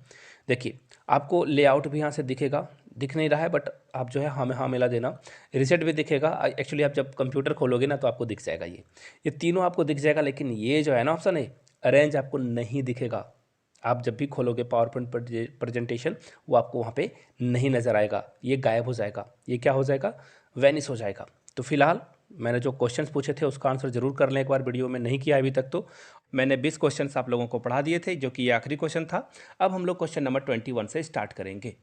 देखिए आपको लेआउट भी यहाँ से दिखेगा, दिख नहीं रहा है बट आप जो है हाँ मिला देना। रिसेट भी दिखेगा, एक्चुअली आप जब कंप्यूटर खोलोगे ना तो आपको दिख जाएगा, ये तीनों आपको दिख जाएगा, लेकिन ये जो है ना ऑप्शन है अरेंज आपको नहीं दिखेगा। आप जब भी खोलोगे पावर पॉइंट प्रेजेंटेशन वो आपको वहाँ पे नहीं नज़र आएगा, ये गायब हो जाएगा, ये क्या हो जाएगा, वैनिश हो जाएगा। तो फिलहाल मैंने जो क्वेश्चंस पूछे थे उसका आंसर जरूर कर लें एक बार, वीडियो में नहीं किया अभी तक। तो मैंने 20 क्वेश्चंस आप लोगों को पढ़ा दिए थे, जो कि ये आखिरी क्वेश्चन था। अब हम लोग क्वेश्चन नंबर 21 से स्टार्ट करेंगे।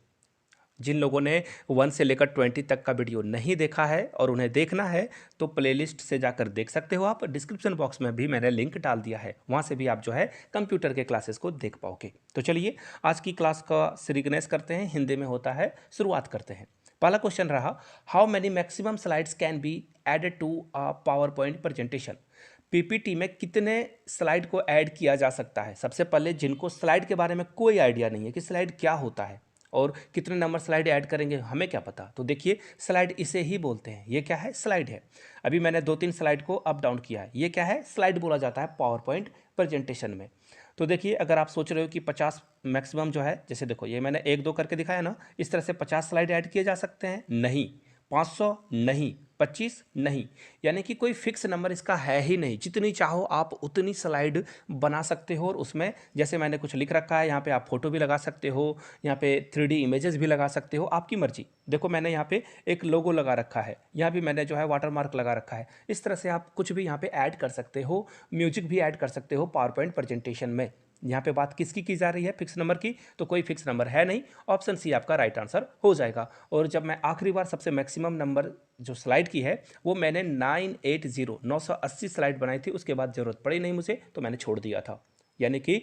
जिन लोगों ने 1 से लेकर 20 तक का वीडियो नहीं देखा है और उन्हें देखना है तो प्लेलिस्ट से जाकर देख सकते हो आप। डिस्क्रिप्शन बॉक्स में भी मैंने लिंक डाल दिया है, वहाँ से भी आप जो है कंप्यूटर के क्लासेस को देख पाओगे। तो चलिए आज की क्लास का सीरीगनेस करते हैं, हिंदी में होता है, शुरुआत करते हैं। पहला क्वेश्चन रहा, how many maximum slides can be added to a PowerPoint presentation. PPT में कितने स्लाइड को ऐड किया जा सकता है। सबसे पहले जिनको स्लाइड के बारे में कोई आइडिया नहीं है कि स्लाइड क्या होता है और कितने नंबर स्लाइड ऐड करेंगे, हमें क्या पता। तो देखिए स्लाइड इसे ही बोलते हैं, ये क्या है, स्लाइड है। अभी मैंने 2-3 स्लाइड को अप डाउन किया है, ये क्या है, स्लाइड बोला जाता है पावर पॉइंट प्रेजेंटेशन में। तो देखिए अगर आप सोच रहे हो कि 50 मैक्सिमम जो है, जैसे देखो ये मैंने 1-2 करके दिखाया ना, इस तरह से 50 स्लाइड ऐड किए जा सकते हैं, नहीं। 500 नहीं, 25 नहीं, यानी कि कोई फिक्स नंबर इसका है ही नहीं। जितनी चाहो आप उतनी स्लाइड बना सकते हो और उसमें जैसे मैंने कुछ लिख रखा है, यहाँ पे आप फोटो भी लगा सकते हो, यहाँ पे 3D इमेजेस भी लगा सकते हो, आपकी मर्जी। देखो मैंने यहाँ पे एक लोगो लगा रखा है, यहाँ भी मैंने जो है वाटरमार्क लगा रखा है। इस तरह से आप कुछ भी यहाँ पे ऐड कर सकते हो, म्यूजिक भी ऐड कर सकते हो पावर पॉइंट प्रेजेंटेशन में। यहाँ पे बात किसकी की जा रही है, फिक्स नंबर की, तो कोई फिक्स नंबर है नहीं। ऑप्शन सी आपका राइट आंसर हो जाएगा। और जब मैं आखिरी बार सबसे मैक्सिमम नंबर जो स्लाइड की है वो मैंने 980 स्लाइड बनाई थी, उसके बाद ज़रूरत पड़ी नहीं मुझे, तो मैंने छोड़ दिया था। यानी कि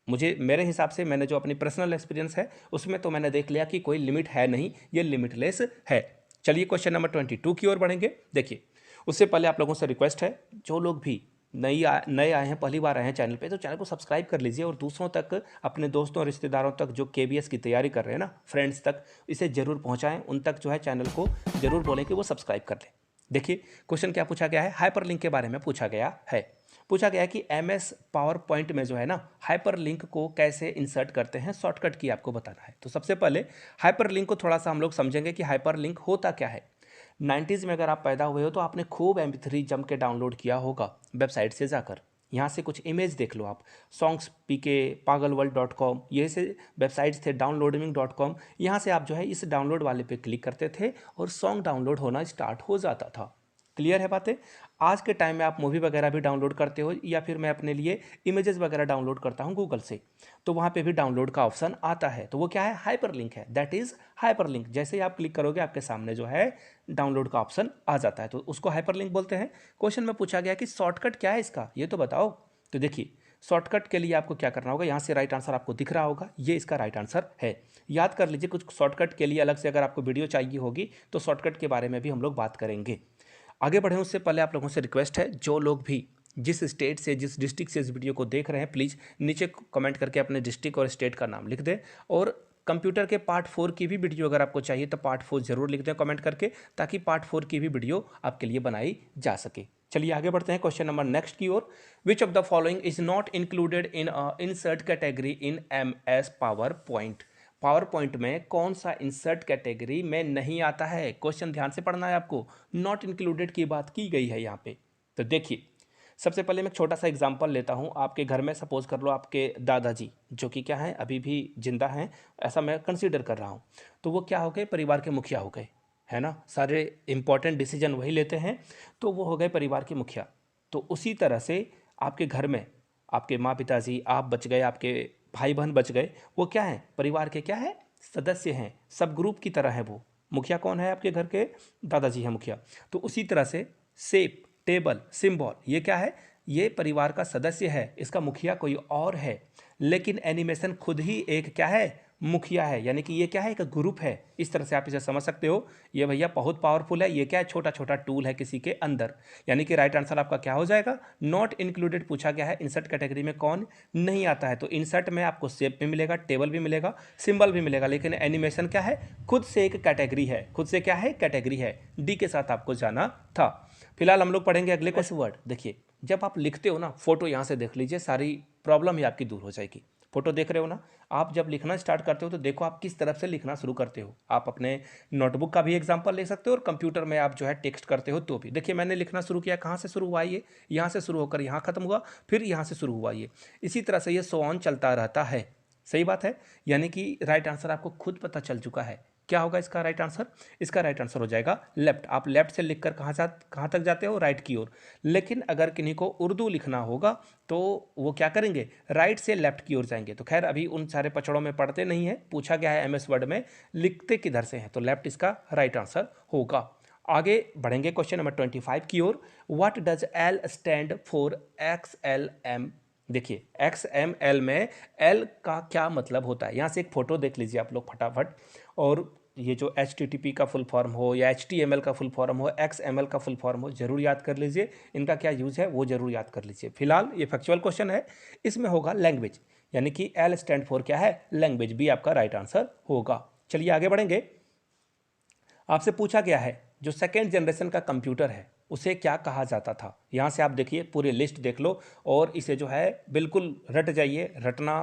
मुझे मेरे हिसाब से मैंने जो अपनी पर्सनल एक्सपीरियंस है उसमें तो मैंने देख लिया कि कोई लिमिट है नहीं, ये लिमिटलेस है। चलिए क्वेश्चन नंबर 22 की ओर बढ़ेंगे। देखिए उससे पहले आप लोगों से रिक्वेस्ट है, जो लोग भी नए आए हैं, पहली बार आए हैं चैनल पे, तो चैनल को सब्सक्राइब कर लीजिए और दूसरों तक, अपने दोस्तों और रिश्तेदारों तक जो KBS की तैयारी कर रहे हैं ना, फ्रेंड्स तक इसे ज़रूर पहुंचाएं। उन तक जो है चैनल को ज़रूर बोलें कि वो सब्सक्राइब कर लें। देखिए क्वेश्चन क्या पूछा गया है, हाइपरलिंक के बारे में पूछा गया है। पूछा गया है कि MS पावर पॉइंट में जो है ना हाइपरलिंक को कैसे इंसर्ट करते हैं, शॉर्टकट की आपको बताना है। तो सबसे पहले हाइपरलिंक को थोड़ा सा हम लोग समझेंगे कि हाइपरलिंक होता क्या है। 90s में अगर आप पैदा हुए हो तो आपने खूब MP3 जम के डाउनलोड किया होगा वेबसाइट से जाकर। यहाँ से कुछ इमेज देख लो आप, सॉन्ग्स PK, pagalworld.com, ये से वेबसाइट्स थे, downloading.com। यहाँ से आप जो है इस डाउनलोड वाले पे क्लिक करते थे और सॉन्ग डाउनलोड होना स्टार्ट हो जाता था। क्लियर है बातें। आज के टाइम में आप मूवी वगैरह भी डाउनलोड करते हो, या फिर मैं अपने लिए इमेजेस वगैरह डाउनलोड करता हूँ गूगल से, तो वहाँ पे भी डाउनलोड का ऑप्शन आता है। तो वो क्या है, हाइपरलिंक है, दैट इज़ हाइपरलिंक। जैसे ही आप क्लिक करोगे आपके सामने जो है डाउनलोड का ऑप्शन आ जाता है, तो उसको हाइपरलिंक बोलते हैं। क्वेश्चन में पूछा गया कि शॉर्टकट क्या है इसका, ये तो बताओ। तो देखिए शॉर्टकट के लिए आपको क्या करना होगा, यहाँ से राइट आंसर आपको दिख रहा होगा, ये इसका राइट आंसर है। याद कर लीजिए, कुछ शॉर्टकट के लिए अलग से अगर आपको वीडियो चाहिए होगी तो शॉर्टकट के बारे में भी हम लोग बात करेंगे। आगे बढ़ें उससे पहले आप लोगों से रिक्वेस्ट है, जो लोग भी जिस स्टेट से, जिस डिस्ट्रिक्ट से इस वीडियो को देख रहे हैं, प्लीज़ नीचे कमेंट करके अपने डिस्ट्रिक्ट और स्टेट का नाम लिख दें। और कंप्यूटर के पार्ट 4 की भी वीडियो अगर आपको चाहिए तो पार्ट 4 जरूर लिख दें कमेंट करके, ताकि पार्ट 4 की भी वीडियो आपके लिए बनाई जा सके। चलिए आगे बढ़ते हैं क्वेश्चन नंबर नेक्स्ट की ओर। Which of the following is not included in insert category in MS PowerPoint. PowerPoint में कौन सा इंसर्ट कैटेगरी में नहीं आता है, क्वेश्चन ध्यान से पढ़ना है आपको। नॉट इंक्लूडेड की बात की गई है यहाँ पे। तो देखिए सबसे पहले मैं एक छोटा सा एग्जांपल लेता हूँ। आपके घर में सपोज कर लो आपके दादाजी, जो कि क्या है अभी भी जिंदा हैं, ऐसा मैं कंसीडर कर रहा हूँ, तो वो क्या हो गए, परिवार के मुखिया हो गए, है ना। सारे इंपॉर्टेंट डिसीजन वही लेते हैं, तो वो हो गए परिवार के मुखिया। तो उसी तरह से आपके घर में आपके माँ पिताजी, आप बच गए, आपके भाई बहन बच गए, वो क्या है, परिवार के क्या है, सदस्य हैं, सब ग्रुप की तरह है। वो मुखिया कौन है, आपके घर के दादाजी हैं मुखिया। तो उसी तरह से शेप, टेबल, सिंबल, ये क्या है, ये परिवार का सदस्य है, इसका मुखिया कोई और है। लेकिन एनिमेशन खुद ही एक क्या है, मुखिया है, यानी कि ये क्या है, एक ग्रुप है। इस तरह से आप इसे समझ सकते हो। ये भैया बहुत पावरफुल है, ये क्या है, छोटा छोटा टूल है किसी के अंदर। यानी कि राइट आंसर आपका क्या हो जाएगा, नॉट इंक्लूडेड पूछा गया है, इंसर्ट कैटेगरी में कौन नहीं आता है। तो इंसर्ट में आपको शेप भी मिलेगा, टेबल भी मिलेगा, सिंबल भी मिलेगा, लेकिन एनिमेशन क्या है, खुद से एक कैटेगरी है, खुद से क्या है, कैटेगरी है। डी के साथ आपको जाना था। फिलहाल हम लोग पढ़ेंगे अगले क्वेश्चन वर्ड। देखिए जब आप लिखते हो ना, फोटो यहाँ से देख लीजिए, सारी प्रॉब्लम ही आपकी दूर हो जाएगी। फोटो देख रहे हो ना, आप जब लिखना स्टार्ट करते हो तो देखो आप किस तरफ से लिखना शुरू करते हो। आप अपने नोटबुक का भी एग्जांपल ले सकते हो, और कंप्यूटर में आप जो है टेक्स्ट करते हो तो भी। देखिए मैंने लिखना शुरू किया, कहाँ से शुरू हुआ ये, यहाँ से शुरू होकर यहाँ खत्म हुआ, फिर यहाँ से शुरू हुआ ये। इसी तरह से ये सो ऑन चलता रहता है। सही बात है, यानी कि राइट आंसर आपको खुद पता चल चुका है। क्या होगा इसका राइट आंसर, इसका राइट आंसर हो जाएगा लेफ्ट। आप लेफ्ट से लिखकर कहाँ तक जाते हो, राइट की ओर। लेकिन अगर किन्हीं को उर्दू लिखना होगा तो वो क्या करेंगे, राइट से लेफ्ट की ओर जाएंगे। तो खैर अभी उन सारे पचड़ों में पढ़ते नहीं है, पूछा गया है MS वर्ड में लिखते किधर से हैं, तो लेफ्ट इसका राइट आंसर होगा। आगे बढ़ेंगे क्वेश्चन नंबर 25 की ओर। What does L stand for XLM। देखिए XML में L का क्या मतलब होता है, यहाँ से एक फोटो देख लीजिए आप लोग फटाफट। और ये जो HTTP का फुल फॉर्म हो, या HTML का फुल फॉर्म हो, XML का फुल फॉर्म हो, जरूर याद कर लीजिए। इनका क्या यूज़ है वो जरूर याद कर लीजिए। फिलहाल ये फैक्चुअल क्वेश्चन है, इसमें होगा लैंग्वेज, यानी कि L स्टैंड फॉर क्या है, लैंग्वेज। भी आपका राइट आंसर होगा। चलिए आगे बढ़ेंगे। आपसे पूछा गया है जो सेकेंड जनरेशन का कंप्यूटर है उसे क्या कहा जाता था। यहाँ से आप देखिए पूरी लिस्ट देख लो और इसे जो है बिल्कुल रट जाइए। रटना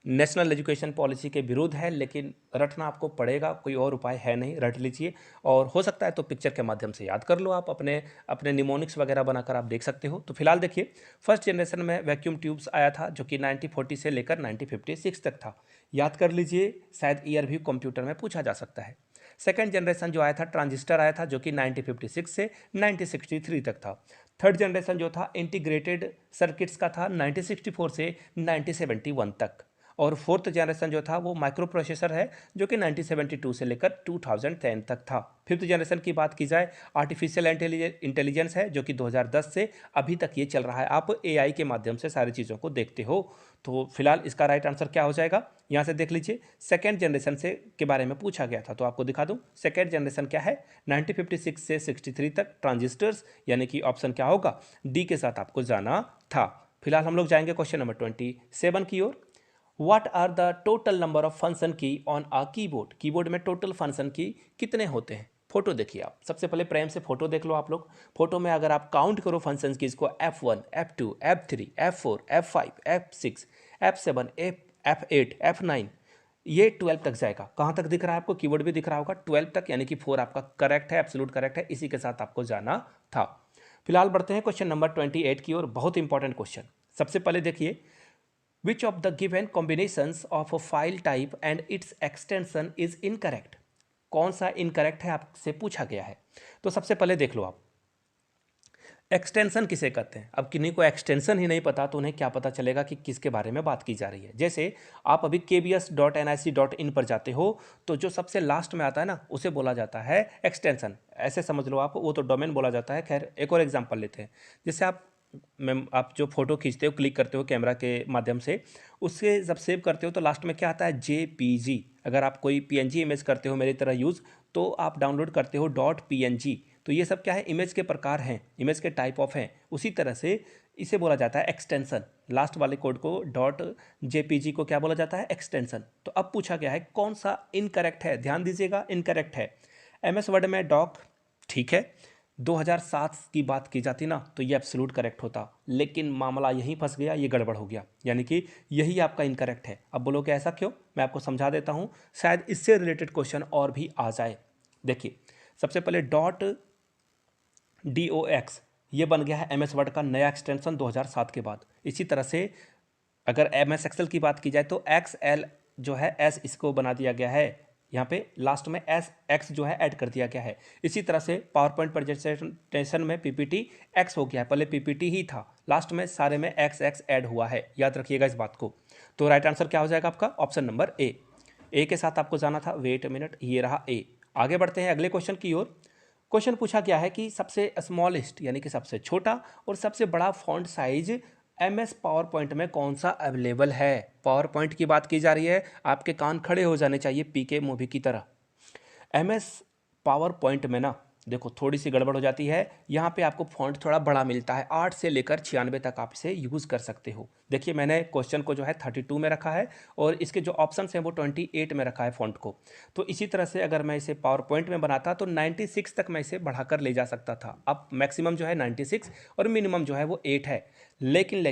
नेशनल एजुकेशन पॉलिसी के विरुद्ध है, लेकिन रटना आपको पड़ेगा, कोई और उपाय है नहीं, रट लीजिए। और हो सकता है तो पिक्चर के माध्यम से याद कर लो, आप अपने अपने निमोनिक्स वगैरह बनाकर आप देख सकते हो। तो फिलहाल देखिए, फर्स्ट जनरेशन में वैक्यूम ट्यूब्स आया था जो कि 1940 से लेकर 1956 तक था। याद कर लीजिए, शायद ईयर भी कंप्यूटर में पूछा जा सकता है। सेकेंड जनरेशन जो आया था, ट्रांजिस्टर आया था जो कि 1956 से 1963 तक था। थर्ड जनरेशन जो था इंटीग्रेटेड सर्किट्स का था 1964 से 1971 तक। और फोर्थ जनरेशन जो था वो माइक्रो प्रोसेसर है जो कि 1972 से लेकर 2010 तक था। फिफ्थ जनरेशन की बात की जाए, आर्टिफिशियल इंटेलिजेंस है जो कि 2010 से अभी तक ये चल रहा है। आप एआई के माध्यम से सारी चीज़ों को देखते हो। तो फिलहाल इसका राइट आंसर क्या हो जाएगा, यहाँ से देख लीजिए। सेकेंड जनरेशन से के बारे में पूछा गया था तो आपको दिखा दूँ, सेकेंड जनरेशन क्या है, 1956 से 63 तक ट्रांजिस्टर्स, यानी कि ऑप्शन क्या होगा, डी के साथ आपको जाना था। फिलहाल हम लोग जाएंगे क्वेश्चन नंबर 27 की ओर। What are the total number of function key on a keyboard. Keyboard में टोटल फंक्शन की कितने होते हैं। फोटो देखिए आप, सबसे पहले प्रेम से फोटो देख लो आप लोग। फोटो में अगर आप काउंट करो फंक्शंस की, इसको F1, F2, F3, F4, F5, F6, F7, F8, F9, ये 12 तक जाएगा। कहाँ तक दिख रहा है आपको, कीबोर्ड भी दिख रहा होगा 12 तक, यानी कि 4 आपका करेक्ट है, एब्सोल्यूट करेक्ट है। इसी के साथ आपको जाना था। फिलहाल बढ़ते हैं क्वेश्चन नंबर 28 की ओर। बहुत इंपॉर्टेंट क्वेश्चन। सबसे पहले देखिए, Which of the given combinations of a file type and its extension is incorrect? कौन सा इनकरेक्ट है आपसे पूछा गया है। तो सबसे पहले देख लो आप, एक्सटेंशन किसे कहते हैं। अब किन्हीं को एक्सटेंशन ही नहीं पता तो उन्हें क्या पता चलेगा कि किसके बारे में बात की जा रही है। जैसे आप अभी kbs.nic.in पर जाते हो तो जो सबसे लास्ट में आता है ना, उसे बोला जाता है एक्सटेंशन। ऐसे समझ लो आप, वो तो डोमेन बोला जाता है। खैर एक और एग्जांपल लेते हैं। जैसे आप जो फोटो खींचते हो, क्लिक करते हो कैमरा के माध्यम से, उससे जब सेव करते हो तो लास्ट में क्या आता है, JPG। अगर आप कोई PNG इमेज करते हो मेरी तरह यूज़, तो आप डाउनलोड करते हो .png। तो ये सब क्या है, इमेज के प्रकार हैं, इमेज के टाइप ऑफ हैं। उसी तरह से इसे बोला जाता है एक्सटेंशन। लास्ट वाले कोड को .jpg को क्या बोला जाता है, एक्सटेंशन। तो अब पूछा गया है कौन सा इनकरेक्ट है। ध्यान दीजिएगा, इनकरेक्ट है। MS वर्ड में डॉक, ठीक है, 2007 की बात की जाती ना तो ये एब्सोल्यूट करेक्ट होता, लेकिन मामला यहीं फंस गया, ये गड़बड़ हो गया, यानी कि यही आपका इनकरेक्ट है। अब बोलोगे ऐसा क्यों, मैं आपको समझा देता हूँ, शायद इससे रिलेटेड क्वेश्चन और भी आ जाए। देखिए, सबसे पहले .dox ये बन गया है MS वर्ड का नया एक्सटेंशन 2007 के बाद। इसी तरह से अगर MS एक्सेल की बात की जाए तो XL जो है S इसको बना दिया गया है, यहाँ पे लास्ट में SX जो है ऐड कर दिया गया है। इसी तरह से पावर पॉइंट प्रेजेंटेशन में PPT X हो गया है, पहले PPT ही था, लास्ट में सारे में XX ऐड हुआ है। याद रखिएगा इस बात को। तो राइट आंसर क्या हो जाएगा आपका, ऑप्शन नंबर ए के साथ आपको जाना था। वेट अ मिनट, ये रहा ए। आगे बढ़ते हैं अगले क्वेश्चन की ओर। क्वेश्चन पूछा गया है कि सबसे स्मॉलेस्ट यानी कि सबसे छोटा और सबसे बड़ा font size MS PowerPoint में कौन सा अवेलेबल है। पावर पॉइंट की बात की जा रही है, आपके कान खड़े हो जाने चाहिए PK मूवी की तरह। MS पावर पॉइंट में ना देखो थोड़ी सी गड़बड़ हो जाती है। यहाँ पे आपको फॉन्ट थोड़ा बड़ा मिलता है, 8 से लेकर 96 तक आप इसे यूज़ कर सकते हो। देखिए मैंने क्वेश्चन को जो है 32 में रखा है और इसके जो ऑप्शंस हैं वो 28 में रखा है फॉन्ट को। तो इसी तरह से अगर मैं इसे पावर पॉइंट में बनाता तो 96 तक मैं इसे बढ़ाकर ले जा सकता था। अब मैक्सिमम जो है 96 और मिनिमम जो है वो 8 है। लेकिन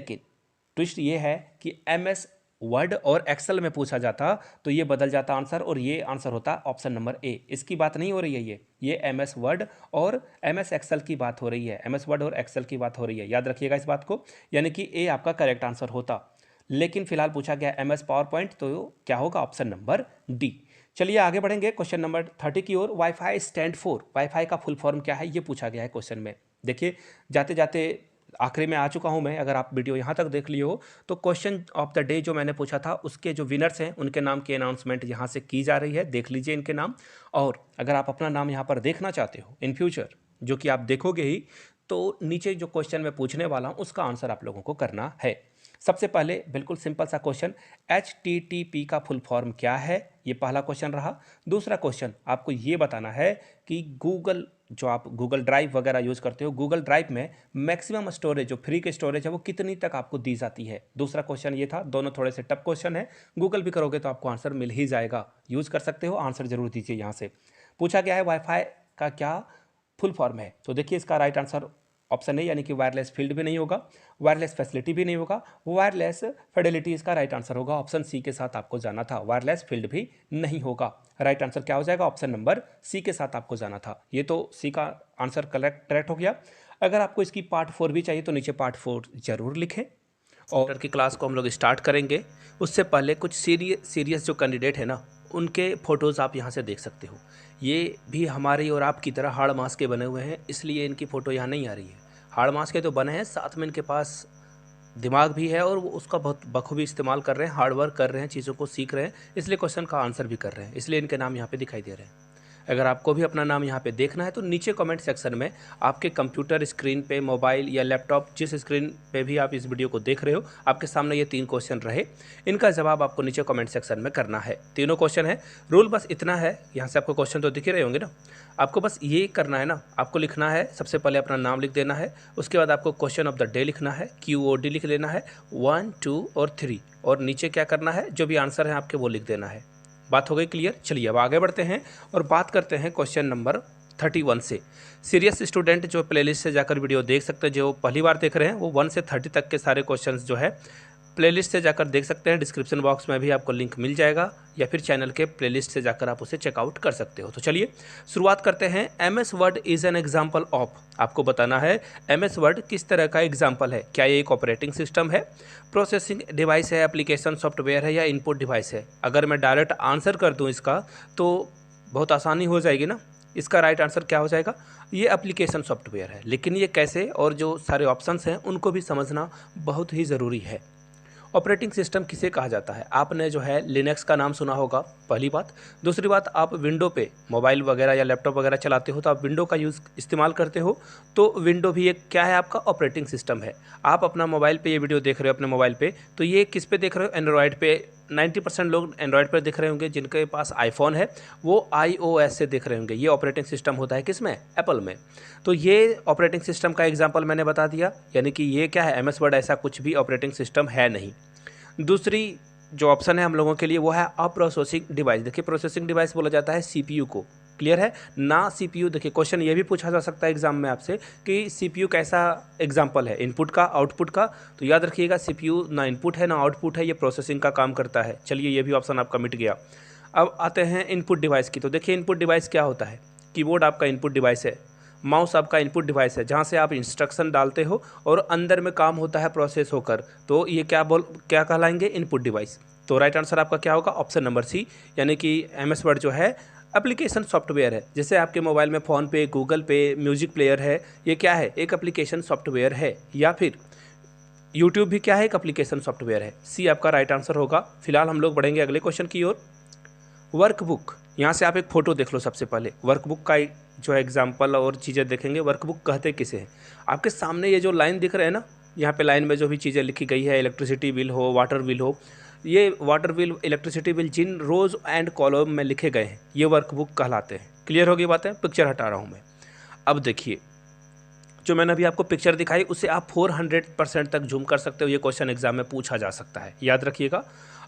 ट्विस्ट ये है कि MS वर्ड और एक्सेल में पूछा जाता तो ये बदल जाता आंसर, और ये आंसर होता ऑप्शन नंबर ए। इसकी बात नहीं हो रही है, ये MS वर्ड और MS एक्सेल की बात हो रही है। MS वर्ड और एक्सेल की बात हो रही है, याद रखिएगा इस बात को। यानी कि ए आपका करेक्ट आंसर होता, लेकिन फिलहाल पूछा गया MS पावर पॉइंट, तो क्या होगा, ऑप्शन नंबर डी। चलिए आगे बढ़ेंगे क्वेश्चन नंबर 30 की ओर। वाईफाई स्टैंड फॉर, वाईफाई का फुल फॉर्म क्या है, ये पूछा गया है क्वेश्चन में। देखिए जाते जाते आखिरी में आ चुका हूं मैं, अगर आप वीडियो यहां तक देख लिए हो तो क्वेश्चन ऑफ द डे जो मैंने पूछा था उसके जो विनर्स हैं उनके नाम की अनाउंसमेंट यहां से की जा रही है, देख लीजिए इनके नाम। और अगर आप अपना नाम यहां पर देखना चाहते हो इन फ्यूचर, जो कि आप देखोगे ही, तो नीचे जो क्वेश्चन मैं पूछने वाला हूं उसका आंसर आप लोगों को करना है। सबसे पहले बिल्कुल सिंपल सा क्वेश्चन, HTTP का फुल फॉर्म क्या है, ये पहला क्वेश्चन रहा। दूसरा क्वेश्चन आपको ये बताना है कि गूगल, जो आप गूगल ड्राइव वगैरह यूज़ करते हो, गूगल ड्राइव में मैक्सिमम स्टोरेज जो फ्री की स्टोरेज है वो कितनी तक आपको दी जाती है। दूसरा क्वेश्चन ये था। दोनों थोड़े से टफ क्वेश्चन है, गूगल भी करोगे तो आपको आंसर मिल ही जाएगा, यूज़ कर सकते हो, आंसर जरूर दीजिए। यहाँ से पूछा गया है वाईफाई का क्या फुल फॉर्म है, तो देखिए इसका राइट आंसर ऑप्शन ए यानी कि वायरलेस फील्ड भी नहीं होगा, वायरलेस फैसिलिटी भी नहीं होगा, वायरलेस फिडेलिटी इसका राइट आंसर होगा। ऑप्शन सी के साथ आपको जाना था, वायरलेस फील्ड भी नहीं होगा। राइट आंसर क्या हो जाएगा? ऑप्शन नंबर सी के साथ आपको जाना था। ये तो सी का आंसर करेक्ट हो गया। अगर आपको इसकी पार्ट 4 भी चाहिए तो नीचे पार्ट 4 जरूर लिखें। और की क्लास को हम लोग स्टार्ट करेंगे, उससे पहले कुछ सीरियस जो कैंडिडेट है ना, उनके फ़ोटोज़ आप यहाँ से देख सकते हो। ये भी हमारी और आपकी तरह हाड़ मास के बने हुए हैं, इसलिए इनकी फ़ोटो यहाँ नहीं आ रही है। हाड़ मास के तो बने हैं, साथ में इनके पास दिमाग भी है और वो उसका बहुत बखूबी इस्तेमाल कर रहे हैं, हार्ड वर्क कर रहे हैं, चीज़ों को सीख रहे हैं, इसलिए क्वेश्चन का आंसर भी कर रहे हैं, इसलिए इनके नाम यहाँ पे दिखाई दे रहे हैं। अगर आपको भी अपना नाम यहाँ पे देखना है तो नीचे कमेंट सेक्शन में आपके कंप्यूटर स्क्रीन पे, मोबाइल या लैपटॉप, जिस स्क्रीन पे भी आप इस वीडियो को देख रहे हो, आपके सामने ये 3 क्वेश्चन रहे, इनका जवाब आपको नीचे कमेंट सेक्शन में करना है। तीनों क्वेश्चन है। रूल बस इतना है, यहाँ से आपको क्वेश्चन तो दिख ही रहे होंगे ना, आपको बस ये करना है ना, आपको लिखना है, सबसे पहले अपना नाम लिख देना है, उसके बाद आपको क्वेश्चन ऑफ द डे लिखना है, QOD लिख लेना है, 1, 2 और 3, और नीचे क्या करना है, जो भी आंसर है आपके वो लिख देना है। बात हो गई क्लियर? चलिए अब आगे बढ़ते हैं और बात करते हैं क्वेश्चन नंबर 31 से। सीरियस स्टूडेंट जो प्लेलिस्ट से जाकर वीडियो देख सकते हैं, जो पहली बार देख रहे हैं वो 1 से 30 तक के सारे क्वेश्चंस जो है प्लेलिस्ट से जाकर देख सकते हैं। डिस्क्रिप्शन बॉक्स में भी आपको लिंक मिल जाएगा, या फिर चैनल के प्लेलिस्ट से जाकर आप उसे चेकआउट कर सकते हो। तो चलिए शुरुआत करते हैं। MS word is an example of, आपको बताना है MS वर्ड किस तरह का एग्जाम्पल है। क्या ये एक ऑपरेटिंग सिस्टम है, प्रोसेसिंग डिवाइस है, एप्लीकेशन सॉफ्टवेयर है, या इनपुट डिवाइस है? अगर मैं डायरेक्ट आंसर कर दूँ इसका तो बहुत आसानी हो जाएगी ना। इसका राइट आंसर क्या हो जाएगा? ये एप्लीकेशन सॉफ्टवेयर है। लेकिन ये कैसे, और जो सारे ऑप्शंस हैं उनको भी समझना बहुत ही ज़रूरी है। ऑपरेटिंग सिस्टम किसे कहा जाता है? आपने जो है लिनक्स का नाम सुना होगा, पहली बात। दूसरी बात, आप विंडो पे मोबाइल वगैरह या लैपटॉप वगैरह चलाते हो तो आप विंडो का इस्तेमाल करते हो, तो विंडो भी एक क्या है, आपका ऑपरेटिंग सिस्टम है। आप अपना मोबाइल पे ये वीडियो देख रहे हो अपने मोबाइल पे, तो ये किस पे देख रहे हो? एंड्रॉयड पे। 90% लोग एंड्रॉयड पर दिख रहे होंगे, जिनके पास आईफोन है वो iOS से देख रहे होंगे। ये ऑपरेटिंग सिस्टम होता है किसमें? एप्पल में। तो ये ऑपरेटिंग सिस्टम का एग्जांपल मैंने बता दिया, यानी कि ये क्या है, MS वर्ड ऐसा कुछ भी ऑपरेटिंग सिस्टम है नहीं। दूसरी जो ऑप्शन है हम लोगों के लिए वो है अ प्रोसेसिंग डिवाइस। देखिए प्रोसेसिंग डिवाइस बोला जाता है CPU को, क्लियर है ना? CPU देखिए क्वेश्चन ये भी पूछा जा सकता है एग्जाम में आपसे कि CPU कैसा एग्जाम्पल है, इनपुट का, आउटपुट का? तो याद रखिएगा CPU ना इनपुट है ना आउटपुट है, ये प्रोसेसिंग का काम करता है। चलिए ये भी ऑप्शन आपका मिट गया। अब आते हैं इनपुट डिवाइस की। तो देखिए इनपुट डिवाइस क्या होता है? कीबोर्ड आपका इनपुट डिवाइस है, माउस आपका इनपुट डिवाइस है, जहाँ से आप इंस्ट्रक्शन डालते हो और अंदर में काम होता है प्रोसेस होकर, तो ये क्या कहलाएंगे? Input device. तो राइट आंसर आपका क्या होगा? ऑप्शन नंबर सी, यानी कि MS वर्ड जो है एप्लीकेशन सॉफ्टवेयर है। जैसे आपके मोबाइल में फ़ोन पे, गूगल पे, म्यूजिक प्लेयर है, ये क्या है? एक एप्लीकेशन सॉफ्टवेयर है। या फिर यूट्यूब भी क्या है? एक एप्लीकेशन सॉफ्टवेयर है। सी आपका राइट आंसर होगा। फिलहाल हम लोग बढ़ेंगे अगले क्वेश्चन की ओर। वर्कबुक, यहाँ से आप एक फ़ोटो देख लो सबसे पहले। वर्कबुक का जो है एग्जाम्पल और चीज़ें देखेंगे। वर्कबुक कहते किसे हैं? आपके सामने ये जो लाइन दिख रहे हैं ना, यहाँ पे लाइन में जो भी चीज़ें लिखी गई है, इलेक्ट्रिसिटी बिल हो, वाटर बिल हो, ये वाटर बिल, इलेक्ट्रिसिटी बिल जिन रोज़ एंड कॉलम में लिखे गए हैं, ये वर्कबुक कहलाते हैं। क्लियर होगी बातें? पिक्चर हटा रहा हूँ मैं। अब देखिए जो मैंने अभी आपको पिक्चर दिखाई, उससे आप 400% तक जूम कर सकते हो। ये क्वेश्चन एग्जाम में पूछा जा सकता है, याद रखिएगा।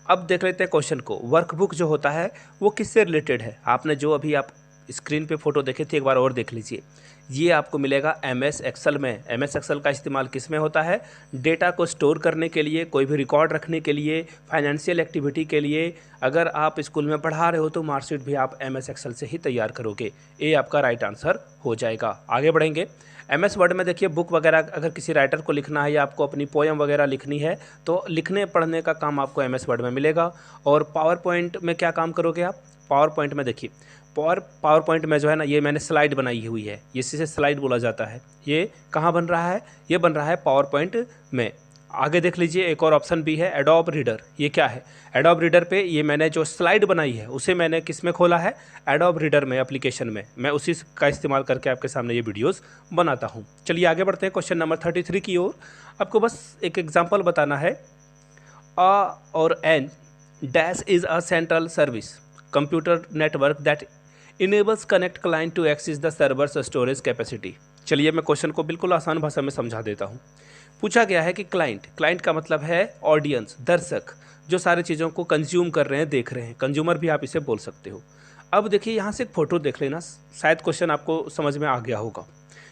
अब देख लेते हैं क्वेश्चन को। वर्कबुक जो होता है वो किससे रिलेटेड है? आपने जो अभी आप स्क्रीन पे फोटो देखे थे, एक बार और देख लीजिए। ये आपको मिलेगा MS एक्सेल में। MS एक्सेल का इस्तेमाल किस में होता है? डेटा को स्टोर करने के लिए, कोई भी रिकॉर्ड रखने के लिए, फाइनेंशियल एक्टिविटी के लिए। अगर आप स्कूल में पढ़ा रहे हो तो मार्कशीट भी आप MS एक्सेल से ही तैयार करोगे। ये आपका राइट आंसर हो जाएगा। आगे बढ़ेंगे। MS वर्ड में देखिए बुक वगैरह अगर किसी राइटर को लिखना है या आपको अपनी पोएम वगैरह लिखनी है तो लिखने पढ़ने का काम आपको MS वर्ड में मिलेगा। और पावर पॉइंट में क्या काम करोगे आप? पावर पॉइंट में देखिए, पावर पॉइंट में जो है ना, ये मैंने स्लाइड बनाई हुई है, इसी से स्लाइड बोला जाता है। ये कहाँ बन रहा है? ये बन रहा है पावर पॉइंट में। आगे देख लीजिए, एक और ऑप्शन भी है, एडोब रीडर। ये क्या है? एडोब रीडर पे ये मैंने जो स्लाइड बनाई है उसे मैंने किस में खोला है? एडोब रीडर में, एप्लीकेशन में। मैं उसी का इस्तेमाल करके आपके सामने ये वीडियोस बनाता हूँ। चलिए आगे बढ़ते हैं क्वेश्चन नंबर 33 की ओर। आपको बस एक एग्जाम्पल बताना है। अ और an dash is a central service computer network that enables connect client to access the servers storage capacity. चलिए मैं क्वेश्चन को बिल्कुल आसान भाषा में समझा देता हूँ। पूछा गया है कि क्लाइंट का मतलब है ऑडियंस, दर्शक, जो सारी चीज़ों को कंज्यूम कर रहे हैं, देख रहे हैं। कंज्यूमर भी आप इसे बोल सकते हो। अब देखिए यहाँ से एक फ़ोटो देख लेना, शायद क्वेश्चन आपको समझ में आ गया होगा।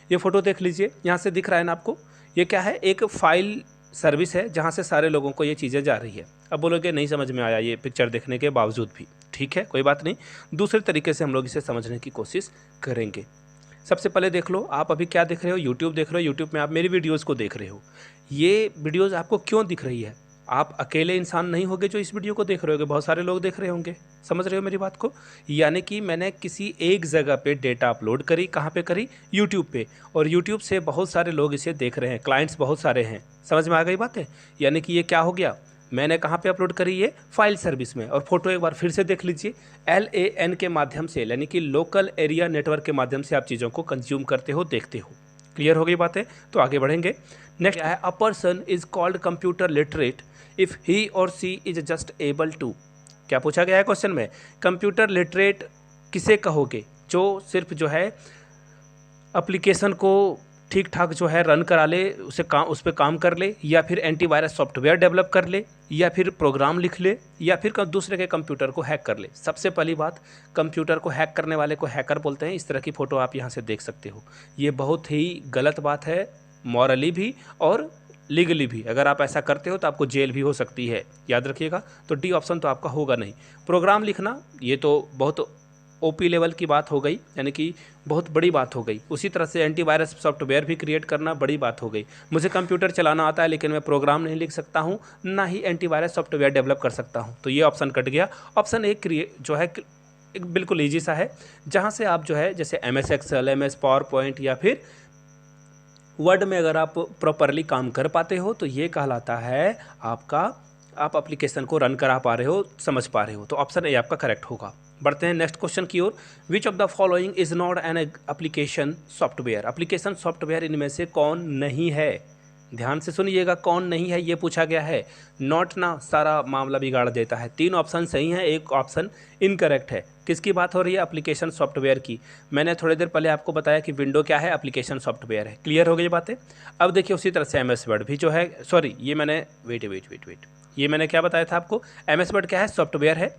ये फ़ोटो देख लीजिए, यहाँ से दिख रहा है ना आपको, ये क्या है, एक फाइल सर्विस है जहाँ से सारे लोगों को ये चीज़ें जा रही है। अब बोलोगे नहीं समझ में आया ये पिक्चर देखने के बावजूद भी, ठीक है कोई बात नहीं, दूसरे तरीके से हम लोग इसे समझने की कोशिश करेंगे। सबसे पहले देख लो, आप अभी क्या देख रहे हो, यूट्यूब देख रहे हो, यूट्यूब में आप मेरी वीडियोज़ को देख रहे हो। ये वीडियोज़ आपको क्यों दिख रही है? आप अकेले इंसान नहीं होगे जो इस वीडियो को देख रहे होगे, बहुत सारे लोग देख रहे होंगे, समझ रहे हो मेरी बात को? यानी कि मैंने किसी एक जगह पे डेटा अपलोड करी, कहाँ पे करी, यूट्यूब पे, और यूट्यूब से बहुत सारे लोग इसे देख रहे हैं, क्लाइंट्स बहुत सारे हैं। समझ में आ गई बात है? यानी कि ये क्या हो गया, मैंने कहाँ पे अपलोड करी, ये फाइल सर्विस में। और फोटो एक बार फिर से देख लीजिए, LAN के माध्यम से, यानी कि लोकल एरिया नेटवर्क के माध्यम से आप चीज़ों को कंज्यूम करते हो, देखते हो। क्लियर हो गई बातें? तो आगे बढ़ेंगे। नेक्स्ट है, a person is called computer literate if he और सी इज जस्ट एबल टू। क्या पूछा गया है क्वेश्चन में? कंप्यूटर लिटरेट किसे कहोगे? जो सिर्फ जो है एप्लीकेशन को ठीक ठाक जो है रन करा ले, उस पर काम कर ले, या फिर एंटीवायरस सॉफ्टवेयर डेवलप कर ले, या फिर प्रोग्राम लिख ले, या फिर दूसरे के कंप्यूटर को हैक कर ले। सबसे पहली बात, कंप्यूटर को हैक करने वाले को हैकर बोलते हैं। इस तरह की फ़ोटो आप यहाँ से देख सकते हो। ये बहुत ही गलत बात है, मॉरली भी और लीगली भी। अगर आप ऐसा करते हो तो आपको जेल भी हो सकती है, याद रखिएगा। तो डी ऑप्शन तो आपका होगा नहीं। प्रोग्राम लिखना, ये तो बहुत OP लेवल की बात हो गई, यानी कि बहुत बड़ी बात हो गई। उसी तरह से एंटीवायरस सॉफ्टवेयर भी क्रिएट करना बड़ी बात हो गई। मुझे कंप्यूटर चलाना आता है लेकिन मैं प्रोग्राम नहीं लिख सकता हूँ, ना ही एंटीवायरस सॉफ्टवेयर डेवलप कर सकता हूँ, तो ये ऑप्शन कट गया। ऑप्शन एक जो है एक बिल्कुल ईजी सा है, जहाँ से आप जो है जैसे MS Excel, MS PowerPoint या फिर वर्ड में अगर आप प्रॉपरली काम कर पाते हो तो ये कहलाता है आपका, आप एप्लीकेशन को रन करा पा रहे हो, समझ पा रहे हो। तो ऑप्शन ए आपका करेक्ट होगा। बढ़ते हैं नेक्स्ट क्वेश्चन की ओर। Which of the following is not an application software? Application software इनमें से कौन नहीं है? ध्यान से सुनिएगा, कौन नहीं है ये पूछा गया है। नॉट ना सारा मामला बिगाड़ देता है। 3 ऑप्शन सही हैं, एक ऑप्शन इनकरेक्ट है। किसकी बात हो रही है? एप्लीकेशन सॉफ्टवेयर की। मैंने थोड़ी देर पहले आपको बताया कि विंडो क्या है, एप्लीकेशन सॉफ्टवेयर है। क्लियर हो गई बातें? अब देखिए उसी तरह से MS वर्ड भी जो है, सॉरी ये मैंने वेट ये मैंने क्या बताया था आपको? MS वर्ड क्या है? सॉफ्टवेयर है।